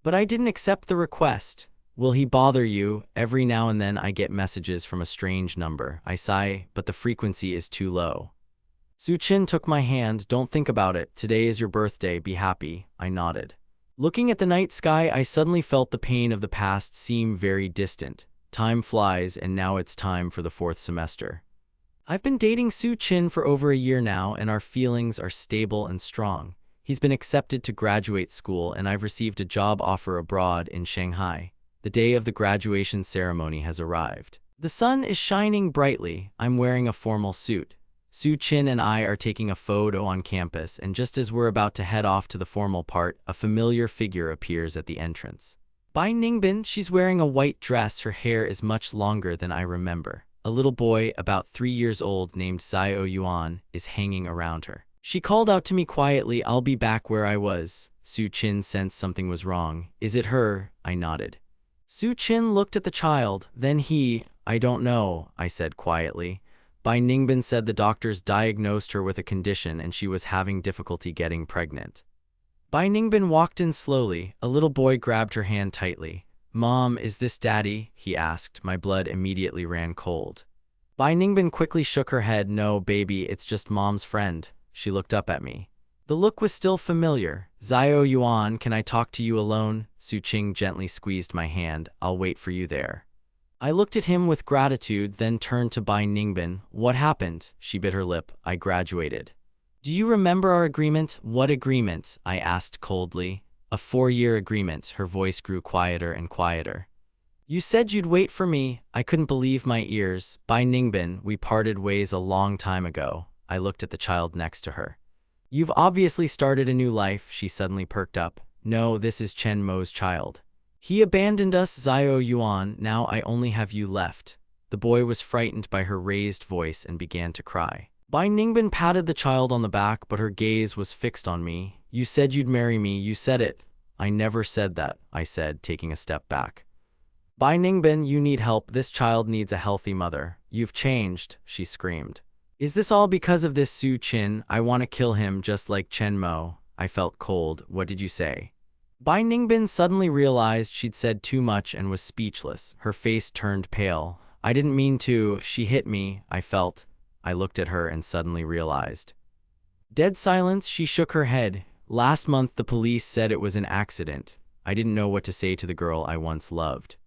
But I didn't accept the request." "Will he bother you?" "Every now and then I get messages from a strange number." I sigh, "but the frequency is too low." Su Qin took my hand. "Don't think about it. Today is your birthday. Be happy." I nodded. Looking at the night sky, I suddenly felt the pain of the past seem very distant. Time flies, and now it's time for the 4th semester. I've been dating Su Qin for over a year now, and our feelings are stable and strong. He's been accepted to graduate school, and I've received a job offer abroad in Shanghai. The day of the graduation ceremony has arrived. The sun is shining brightly. I'm wearing a formal suit. Su Chin and I are taking a photo on campus, and just as we're about to head off to the formal part, a familiar figure appears at the entrance. Bai Ningbin, she's wearing a white dress. Her hair is much longer than I remember. A little boy, about 3 years old, named Xiao Yuan, is hanging around her. She called out to me quietly, "I'll be back where I was." Su Chin sensed something was wrong. "Is it her?" I nodded. Su Chin looked at the child, then "I don't know," I said quietly. Bai Ningbin said the doctors diagnosed her with a condition and she was having difficulty getting pregnant. Bai Ningbin walked in slowly. A little boy grabbed her hand tightly. "Mom, is this Daddy?" he asked. My blood immediately ran cold. Bai Ningbin quickly shook her head. "No, baby, it's just Mom's friend." She looked up at me. The look was still familiar. "Xiao Yuan, can I talk to you alone?" Su Qing gently squeezed my hand. "I'll wait for you there." I looked at him with gratitude, then turned to Bai Ningbin. "What happened?" She bit her lip. "I graduated." "Do you remember our agreement?" "What agreement?" I asked coldly. "A 4-year agreement." Her voice grew quieter and quieter. "You said you'd wait for me." I couldn't believe my ears. "Bai Ningbin, we parted ways a long time ago." I looked at the child next to her. "You've obviously started a new life." She suddenly perked up. "No, this is Chen Mo's child. He abandoned us, Xiao Yuan. Now I only have you left." The boy was frightened by her raised voice and began to cry. Bai Ningbin patted the child on the back, but her gaze was fixed on me. "You said you'd marry me. You said it." "I never said that," I said, taking a step back. "Bai Ningbin, you need help. This child needs a healthy mother." "You've changed," she screamed. "Is this all because of this Su Chin? I want to kill him just like Chen Mo." I felt cold. "What did you say?" Bai Ningbin suddenly realized she'd said too much and was speechless. Her face turned pale. "I didn't mean to." She hit me, I felt. I looked at her and suddenly realized. Dead silence. She shook her head. "Last month the police said it was an accident." I didn't know what to say to the girl I once loved.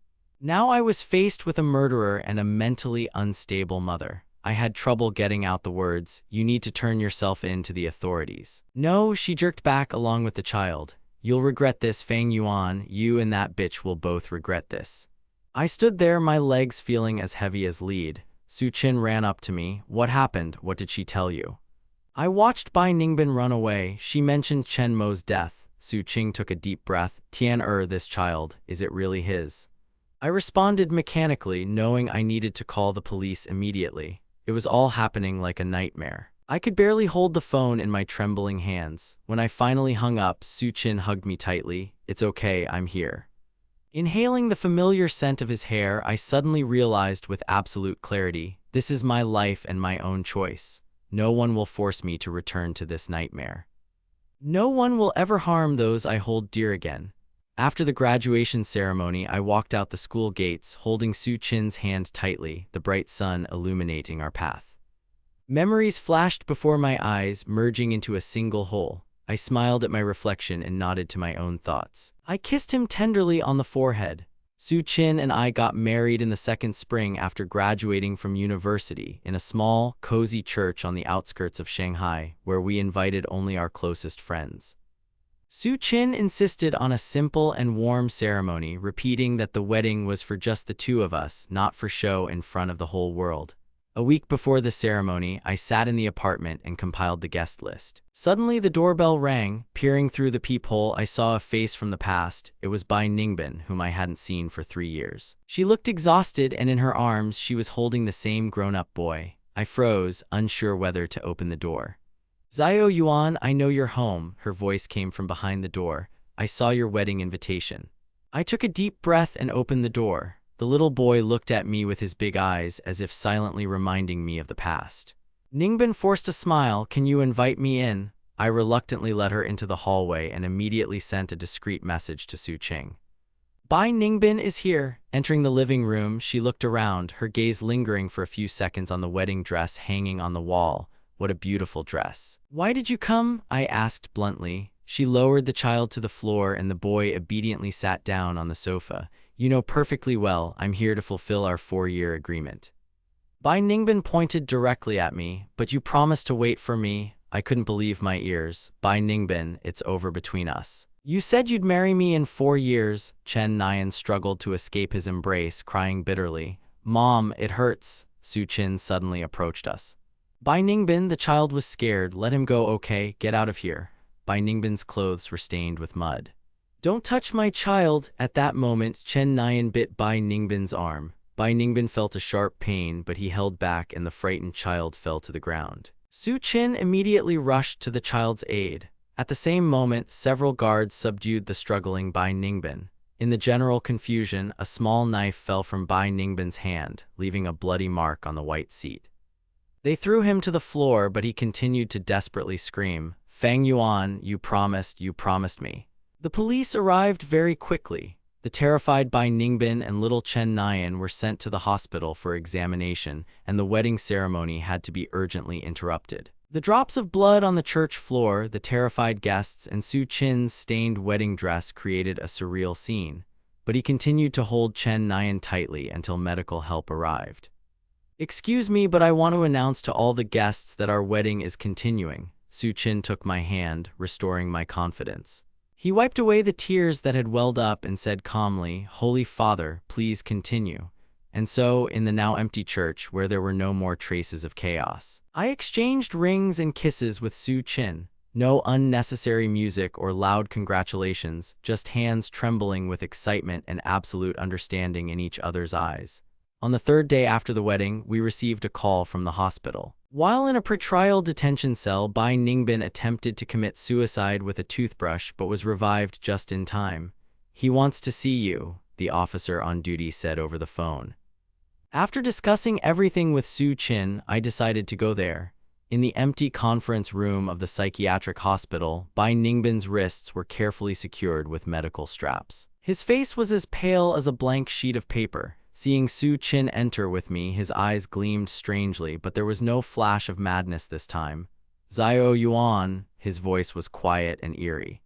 Now I was faced with a murderer and a mentally unstable mother. I had trouble getting out the words, "You need to turn yourself in to the authorities." "No," she jerked back along with the child. "You'll regret this, Fang Yuan. You and that bitch will both regret this." I stood there, my legs feeling as heavy as lead. Su Chin ran up to me. "What happened? What did she tell you?" I watched Bai Ningbin run away. "She mentioned Chen Mo's death." Su Qing took a deep breath. This child, is it really his?" I responded mechanically, knowing I needed to call the police immediately. It was all happening like a nightmare. I could barely hold the phone in my trembling hands. When I finally hung up, Su Chin hugged me tightly. "It's okay, I'm here." Inhaling the familiar scent of his hair, I suddenly realized with absolute clarity, this is my life and my own choice. No one will force me to return to this nightmare. No one will ever harm those I hold dear again. After the graduation ceremony, I walked out the school gates, holding Su Chin's hand tightly, the bright sun illuminating our path. Memories flashed before my eyes, merging into a single whole. I smiled at my reflection and nodded to my own thoughts. I kissed him tenderly on the forehead. Su Chin and I got married in the second spring after graduating from university in a small, cozy church on the outskirts of Shanghai, where we invited only our closest friends. Su Chin insisted on a simple and warm ceremony, repeating that the wedding was for just the two of us, not for show in front of the whole world. A week before the ceremony, I sat in the apartment and compiled the guest list. Suddenly, the doorbell rang. Peering through the peephole, I saw a face from the past. It was Bai Ningbin, whom I hadn't seen for 3 years. She looked exhausted, and in her arms, she was holding the same grown-up boy. I froze, unsure whether to open the door. "Xiao Yuan, I know you're home." Her voice came from behind the door. "I saw your wedding invitation." I took a deep breath and opened the door. The little boy looked at me with his big eyes, as if silently reminding me of the past. Ningbin forced a smile. "Can you invite me in?" I reluctantly led her into the hallway and immediately sent a discreet message to Su Qing. "Bai Ningbin is here." Entering the living room, she looked around, her gaze lingering for a few seconds on the wedding dress hanging on the wall. What a beautiful dress. "Why did you come?" I asked bluntly. She lowered the child to the floor and the boy obediently sat down on the sofa. "You know perfectly well, I'm here to fulfill our 4-year agreement." Bai Ningbin pointed directly at me. "But you promised to wait for me." I couldn't believe my ears. "Bai Ningbin, it's over between us. You said you'd marry me in 4 years. Chen Nian struggled to escape his embrace, crying bitterly. "Mom, it hurts." Su Chin suddenly approached us. Bai Ningbin, the child was scared. Let him go, okay? Get out of here. Bai Ningbin's clothes were stained with mud. Don't touch my child. At that moment, Chen Nian bit Bai Ningbin's arm. Bai Ningbin felt a sharp pain, but he held back and the frightened child fell to the ground. Su Qin immediately rushed to the child's aid. At the same moment, several guards subdued the struggling Bai Ningbin. In the general confusion, a small knife fell from Bai Ningbin's hand, leaving a bloody mark on the white seat. They threw him to the floor, but he continued to desperately scream, "Fang Yuan, you promised me." The police arrived very quickly. The terrified Bai Ningbin and little Chen Nian were sent to the hospital for examination, and the wedding ceremony had to be urgently interrupted. The drops of blood on the church floor, the terrified guests, and Su Qin's stained wedding dress created a surreal scene, but he continued to hold Chen Nian tightly until medical help arrived. "Excuse me, but I want to announce to all the guests that our wedding is continuing." Su Qin took my hand, restoring my confidence. He wiped away the tears that had welled up and said calmly, "Holy Father, please continue." And so, in the now empty church, where there were no more traces of chaos, I exchanged rings and kisses with Su Qin. No unnecessary music or loud congratulations, just hands trembling with excitement and absolute understanding in each other's eyes. On the third day after the wedding, we received a call from the hospital. While in a pretrial detention cell, Bai Ningbin attempted to commit suicide with a toothbrush but was revived just in time. "He wants to see you," the officer on duty said over the phone. After discussing everything with Su Qin, I decided to go there. In the empty conference room of the psychiatric hospital, Bai Ningbin's wrists were carefully secured with medical straps. His face was as pale as a blank sheet of paper. Seeing Su Qin enter with me, his eyes gleamed strangely, but there was no flash of madness this time. "Zhao Yuan," his voice was quiet and eerie.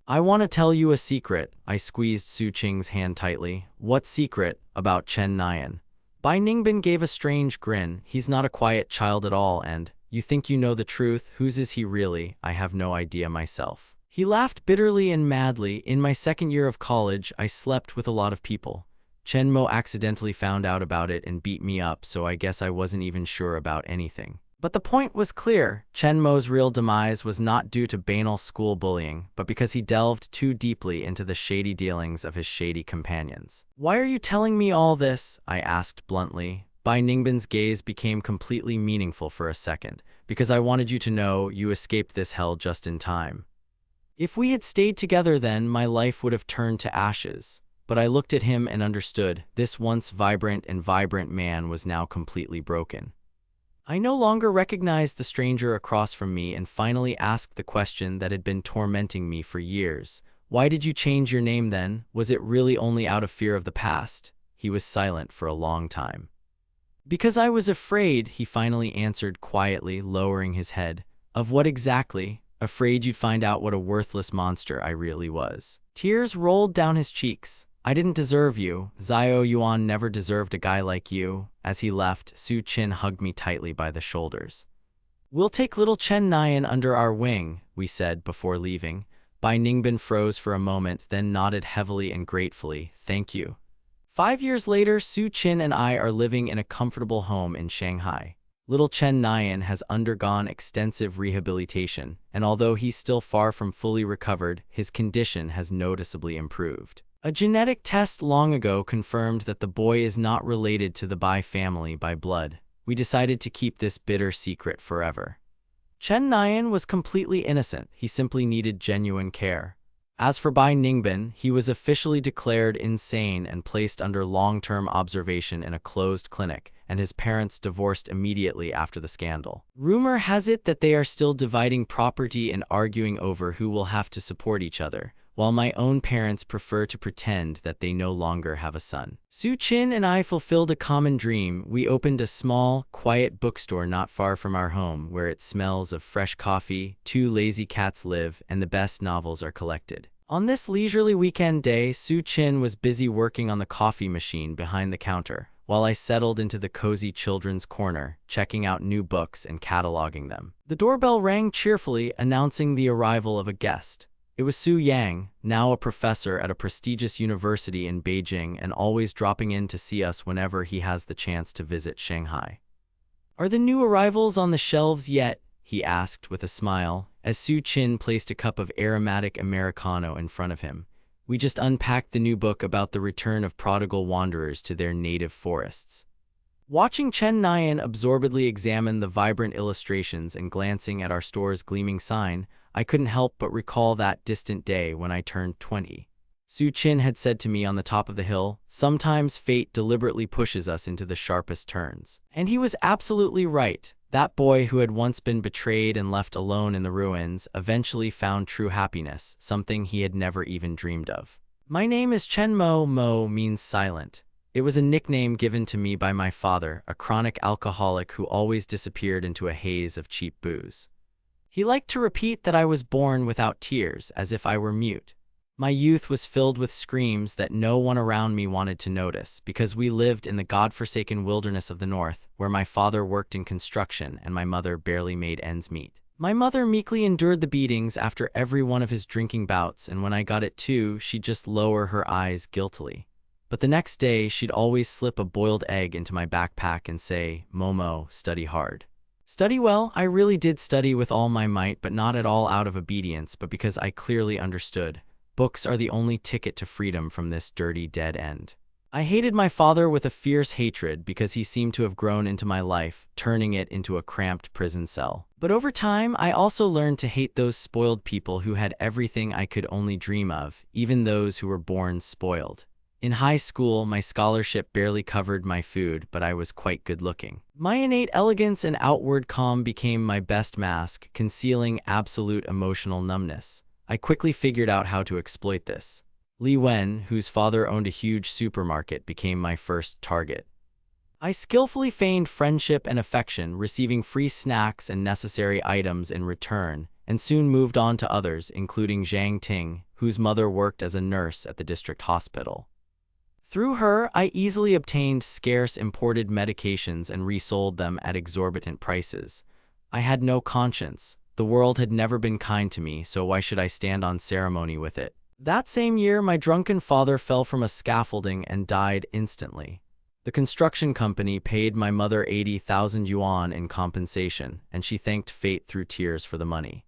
"I want to tell you a secret." I squeezed Su Qin's hand tightly. "What secret?" "About Chen Nian." Bai Ningbin gave a strange grin. "He's not a quiet child at all, and you think you know the truth? Whose is he really? I have no idea myself." He laughed bitterly and madly. "In my second year of college, I slept with a lot of people. Chen Mo accidentally found out about it and beat me up, so I guess I wasn't even sure about anything." But the point was clear. Chen Mo's real demise was not due to banal school bullying, but because he delved too deeply into the shady dealings of his shady companions. "Why are you telling me all this?" I asked bluntly. Bai Ningbin's gaze became completely meaningful for a second. "Because I wanted you to know you escaped this hell just in time. If we had stayed together then, my life would have turned to ashes." But I looked at him and understood. This once vibrant man was now completely broken. I no longer recognized the stranger across from me and finally asked the question that had been tormenting me for years. "Why did you change your name then? Was it really only out of fear of the past?" He was silent for a long time. "Because I was afraid," he finally answered quietly, lowering his head. "Of what exactly?" "Afraid you'd find out what a worthless monster I really was." Tears rolled down his cheeks. "I didn't deserve you. Zhao Yuan never deserved a guy like you." As he left, Su Qin hugged me tightly by the shoulders. "We'll take little Chen Nian under our wing," we said before leaving. Bai Ningbin froze for a moment, then nodded heavily and gratefully. "Thank you." 5 years later, Su Qin and I are living in a comfortable home in Shanghai. Little Chen Nian has undergone extensive rehabilitation, and although he's still far from fully recovered, his condition has noticeably improved. A genetic test long ago confirmed that the boy is not related to the Bai family by blood. We decided to keep this bitter secret forever. Chen Nian was completely innocent. He simply needed genuine care. As for Bai Ningbin, he was officially declared insane and placed under long-term observation in a closed clinic, and his parents divorced immediately after the scandal. Rumor has it that they are still dividing property and arguing over who will have to support each other, while my own parents prefer to pretend that they no longer have a son. Su Qin and I fulfilled a common dream. We opened a small, quiet bookstore not far from our home, where it smells of fresh coffee, 2 lazy cats live, and the best novels are collected. On this leisurely weekend day, Su Qin was busy working on the coffee machine behind the counter, while I settled into the cozy children's corner, checking out new books and cataloging them. The doorbell rang cheerfully, announcing the arrival of a guest. It was Su Yang, now a professor at a prestigious university in Beijing and always dropping in to see us whenever he has the chance to visit Shanghai. "Are the new arrivals on the shelves yet?" he asked with a smile, as Su Chin placed a cup of aromatic Americano in front of him. "We just unpacked the new book about the return of prodigal wanderers to their native forests." Watching Chen Nyan absorbedly examine the vibrant illustrations and glancing at our store's gleaming sign, I couldn't help but recall that distant day when I turned 20. Su Chin had said to me on the top of the hill, "Sometimes fate deliberately pushes us into the sharpest turns." And he was absolutely right. That boy who had once been betrayed and left alone in the ruins eventually found true happiness, something he had never even dreamed of. My name is Chen Mo. Mo means silent. It was a nickname given to me by my father, a chronic alcoholic who always disappeared into a haze of cheap booze. He liked to repeat that I was born without tears, as if I were mute. My youth was filled with screams that no one around me wanted to notice, because we lived in the godforsaken wilderness of the north, where my father worked in construction and my mother barely made ends meet. My mother meekly endured the beatings after every one of his drinking bouts, and when I got it too, she'd just lower her eyes guiltily. But the next day, she'd always slip a boiled egg into my backpack and say, "Momo, study hard." Study well, I really did study with all my might, but not at all out of obedience, but because I clearly understood. Books are the only ticket to freedom from this dirty dead end. I hated my father with a fierce hatred because he seemed to have grown into my life, turning it into a cramped prison cell. But over time, I also learned to hate those spoiled people who had everything I could only dream of, even those who were born spoiled. In high school, my scholarship barely covered my food, but I was quite good-looking. My innate elegance and outward calm became my best mask, concealing absolute emotional numbness. I quickly figured out how to exploit this. Li Wen, whose father owned a huge supermarket, became my first target. I skillfully feigned friendship and affection, receiving free snacks and necessary items in return, and soon moved on to others, including Zhang Ting, whose mother worked as a nurse at the district hospital. Through her, I easily obtained scarce imported medications and resold them at exorbitant prices. I had no conscience. The world had never been kind to me, so why should I stand on ceremony with it? That same year, my drunken father fell from a scaffolding and died instantly. The construction company paid my mother 80,000 yuan in compensation, and she thanked fate through tears for the money.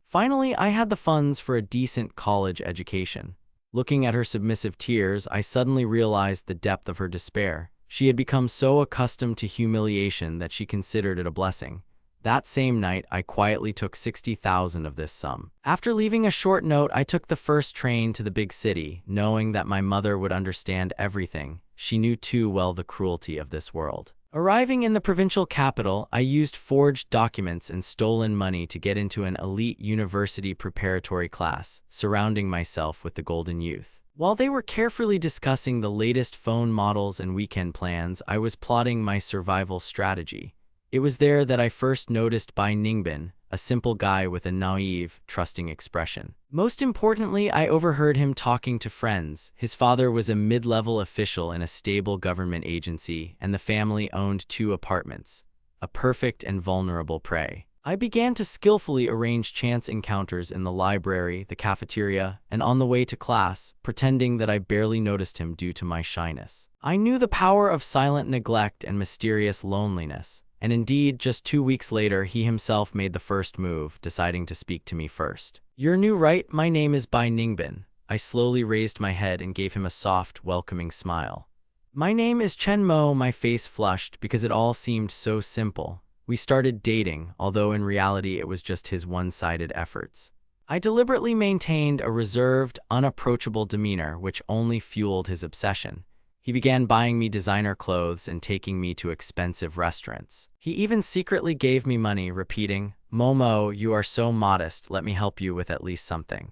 Finally, I had the funds for a decent college education. Looking at her submissive tears, I suddenly realized the depth of her despair. She had become so accustomed to humiliation that she considered it a blessing. That same night, I quietly took 60,000 of this sum. After leaving a short note, I took the first train to the big city, knowing that my mother would understand everything. She knew too well the cruelty of this world. Arriving in the provincial capital, I used forged documents and stolen money to get into an elite university preparatory class, surrounding myself with the golden youth. While they were carefully discussing the latest phone models and weekend plans, I was plotting my survival strategy. It was there that I first noticed Bai Ningbin, a simple guy with a naive, trusting expression. Most importantly, I overheard him talking to friends. His father was a mid-level official in a stable government agency, and the family owned 2 apartments. A perfect and vulnerable prey. I began to skillfully arrange chance encounters in the library, the cafeteria, and on the way to class, pretending that I barely noticed him due to my shyness. I knew the power of silent neglect and mysterious loneliness. And indeed, just 2 weeks later, he himself made the first move, deciding to speak to me first. "You're new, right? My name is Bai Ningbin." I slowly raised my head and gave him a soft, welcoming smile. "My name is Chen Mo." My face flushed because it all seemed so simple. We started dating, although in reality it was just his one-sided efforts. I deliberately maintained a reserved, unapproachable demeanor, which only fueled his obsession. He began buying me designer clothes and taking me to expensive restaurants. He even secretly gave me money, repeating, "Momo, you are so modest, let me help you with at least something."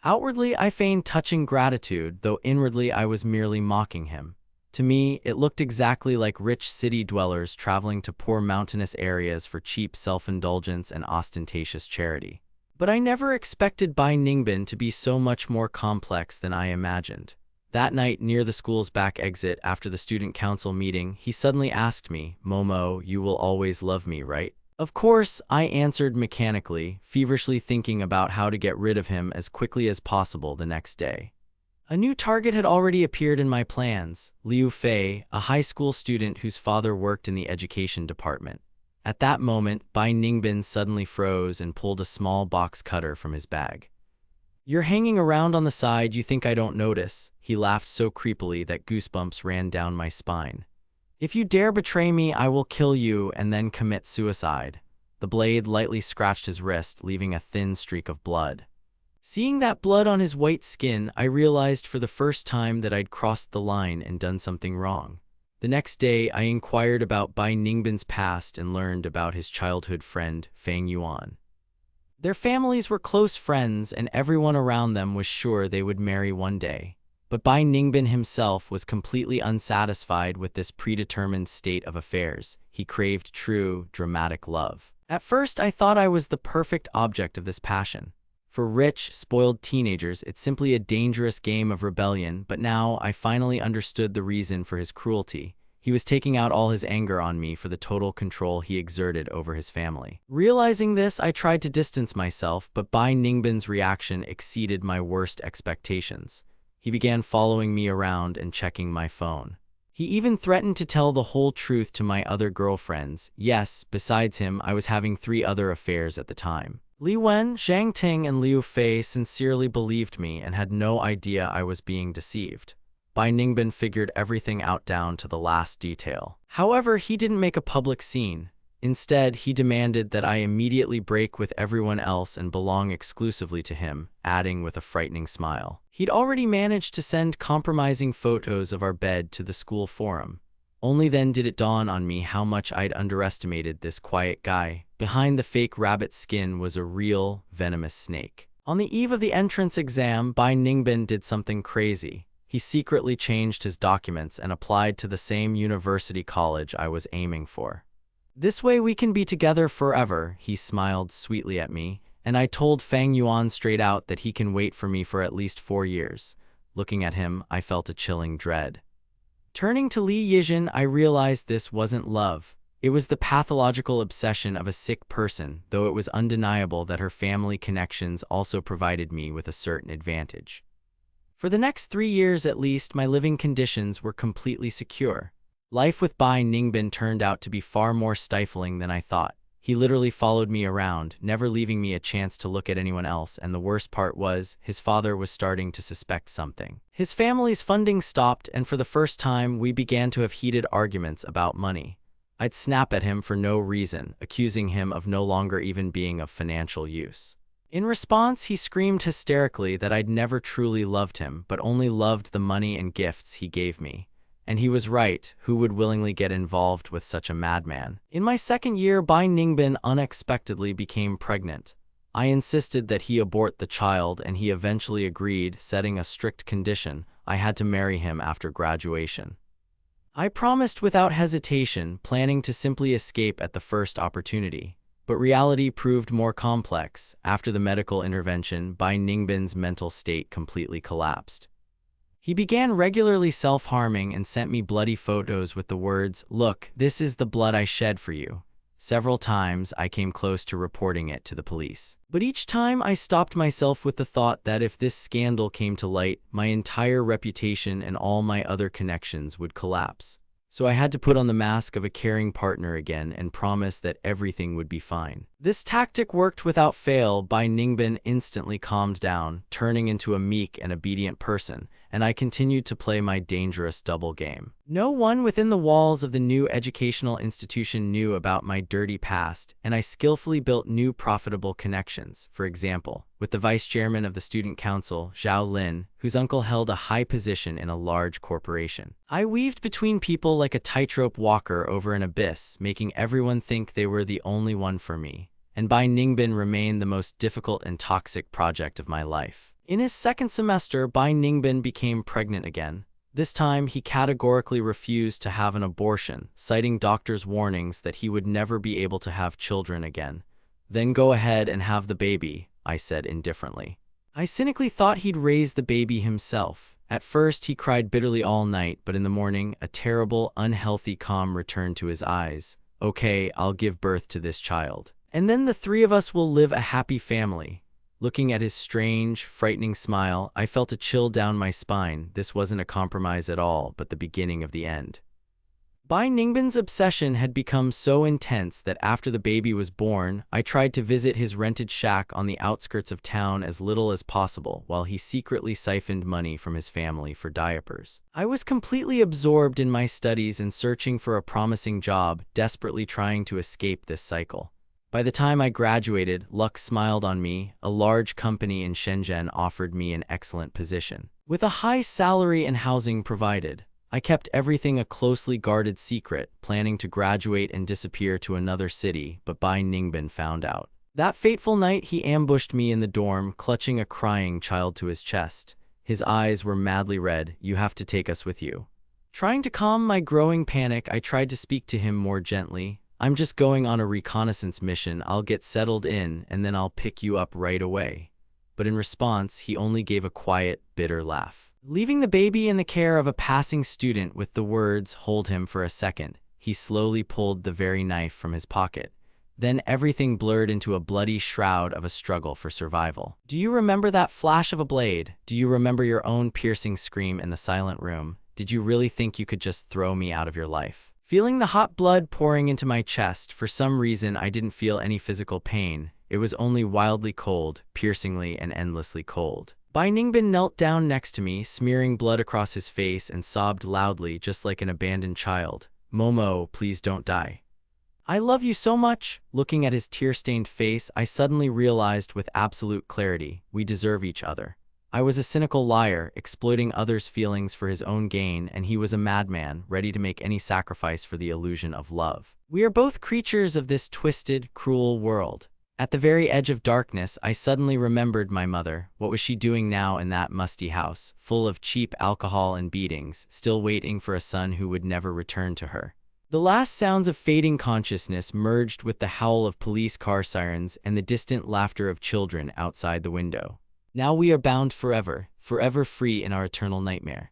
Outwardly, I feigned touching gratitude, though inwardly I was merely mocking him. To me, it looked exactly like rich city dwellers traveling to poor mountainous areas for cheap self-indulgence and ostentatious charity. But I never expected Bai Ningbin to be so much more complex than I imagined. That night, near the school's back exit after the student council meeting, he suddenly asked me, "Momo, you will always love me, right?" Of course, I answered mechanically, feverishly thinking about how to get rid of him as quickly as possible the next day. A new target had already appeared in my plans, Liu Fei, a high school student whose father worked in the education department. At that moment, Bai Ningbin suddenly froze and pulled a small box cutter from his bag. "You're hanging around on the side, you think I don't notice?" He laughed so creepily that goosebumps ran down my spine. "If you dare betray me, I will kill you and then commit suicide." The blade lightly scratched his wrist, leaving a thin streak of blood. Seeing that blood on his white skin, I realized for the first time that I'd crossed the line and done something wrong. The next day, I inquired about Bai Ningbin's past and learned about his childhood friend, Fang Yuan. Their families were close friends, and everyone around them was sure they would marry one day. But Bai Ningbin himself was completely unsatisfied with this predetermined state of affairs. He craved true, dramatic love. At first, I thought I was the perfect object of this passion. For rich, spoiled teenagers, it's simply a dangerous game of rebellion, but now I finally understood the reason for his cruelty. He was taking out all his anger on me for the total control he exerted over his family. Realizing this, I tried to distance myself, but Bai Ningbin's reaction exceeded my worst expectations. He began following me around and checking my phone. He even threatened to tell the whole truth to my other girlfriends. Yes, besides him, I was having 3 other affairs at the time. Li Wen, Zhang Ting, and Liu Fei sincerely believed me and had no idea I was being deceived. Bai Ningbin figured everything out down to the last detail. However, he didn't make a public scene. Instead, he demanded that I immediately break with everyone else and belong exclusively to him, adding with a frightening smile. He'd already managed to send compromising photos of our bed to the school forum. Only then did it dawn on me how much I'd underestimated this quiet guy. Behind the fake rabbit skin was a real, venomous snake. On the eve of the entrance exam, Bai Ningbin did something crazy. He secretly changed his documents and applied to the same university college I was aiming for. "This way we can be together forever," he smiled sweetly at me, and I told Fang Yuan straight out that he can wait for me for at least 4 years. Looking at him, I felt a chilling dread. Turning to Li Yijin, I realized this wasn't love. It was the pathological obsession of a sick person, though it was undeniable that her family connections also provided me with a certain advantage. For the next 3 years at least, my living conditions were completely secure. Life with Bai Ningbin turned out to be far more stifling than I thought. He literally followed me around, never leaving me a chance to look at anyone else, and the worst part was, his father was starting to suspect something. His family's funding stopped, and for the first time, we began to have heated arguments about money. I'd snap at him for no reason, accusing him of no longer even being of financial use. In response, he screamed hysterically that I'd never truly loved him, but only loved the money and gifts he gave me. And he was right. Who would willingly get involved with such a madman? In my second year, Bai Ningbin unexpectedly became pregnant. I insisted that he abort the child, and he eventually agreed, setting a strict condition: I had to marry him after graduation. I promised without hesitation, planning to simply escape at the first opportunity. But reality proved more complex. After the medical intervention, Bai Ningbin's mental state completely collapsed. He began regularly self-harming and sent me bloody photos with the words, "Look, this is the blood I shed for you." Several times, I came close to reporting it to the police. But each time, I stopped myself with the thought that if this scandal came to light, my entire reputation and all my other connections would collapse. So I had to put on the mask of a caring partner again and promise that everything would be fine. This tactic worked without fail. Bai Ningbin instantly calmed down, turning into a meek and obedient person, and I continued to play my dangerous double game. No one within the walls of the new educational institution knew about my dirty past, and I skillfully built new profitable connections. For example, with the vice chairman of the student council, Zhao Lin, whose uncle held a high position in a large corporation. I weaved between people like a tightrope walker over an abyss, making everyone think they were the only one for me. And Bai Ningbin remained the most difficult and toxic project of my life. In his second semester, Bai Ningbin became pregnant again. This time, he categorically refused to have an abortion, citing doctors' warnings that he would never be able to have children again. "Then go ahead and have the baby," I said indifferently. I cynically thought he'd raise the baby himself. At first, he cried bitterly all night, but in the morning, a terrible, unhealthy calm returned to his eyes. "Okay, I'll give birth to this child. And then the 3 of us will live a happy family." Looking at his strange, frightening smile, I felt a chill down my spine. This wasn't a compromise at all, but the beginning of the end. Bai Ningbin's obsession had become so intense that after the baby was born, I tried to visit his rented shack on the outskirts of town as little as possible while he secretly siphoned money from his family for diapers. I was completely absorbed in my studies and searching for a promising job, desperately trying to escape this cycle. By the time I graduated, luck smiled on me. A large company in Shenzhen offered me an excellent position, with a high salary and housing provided. I kept everything a closely guarded secret, planning to graduate and disappear to another city, but Bai Ningbin found out. That fateful night, he ambushed me in the dorm, clutching a crying child to his chest. His eyes were madly red. "You have to take us with you." Trying to calm my growing panic, I tried to speak to him more gently. "I'm just going on a reconnaissance mission. I'll get settled in, and then I'll pick you up right away." But in response, he only gave a quiet, bitter laugh. Leaving the baby in the care of a passing student with the words, "Hold him for a second," he slowly pulled the very knife from his pocket. Then everything blurred into a bloody shroud of a struggle for survival. Do you remember that flash of a blade? Do you remember your own piercing scream in the silent room? Did you really think you could just throw me out of your life? Feeling the hot blood pouring into my chest, for some reason I didn't feel any physical pain. It was only wildly cold, piercingly and endlessly cold. Bai Ningbin knelt down next to me, smearing blood across his face, and sobbed loudly, just like an abandoned child. "Momo, please don't die. I love you so much." Looking at his tear-stained face, I suddenly realized with absolute clarity, we deserve each other. I was a cynical liar, exploiting others' feelings for his own gain, and he was a madman, ready to make any sacrifice for the illusion of love. We are both creatures of this twisted, cruel world. At the very edge of darkness, I suddenly remembered my mother. What was she doing now in that musty house, full of cheap alcohol and beatings, still waiting for a son who would never return to her? The last sounds of fading consciousness merged with the howl of police car sirens and the distant laughter of children outside the window. Now we are bound forever, forever free in our eternal nightmare.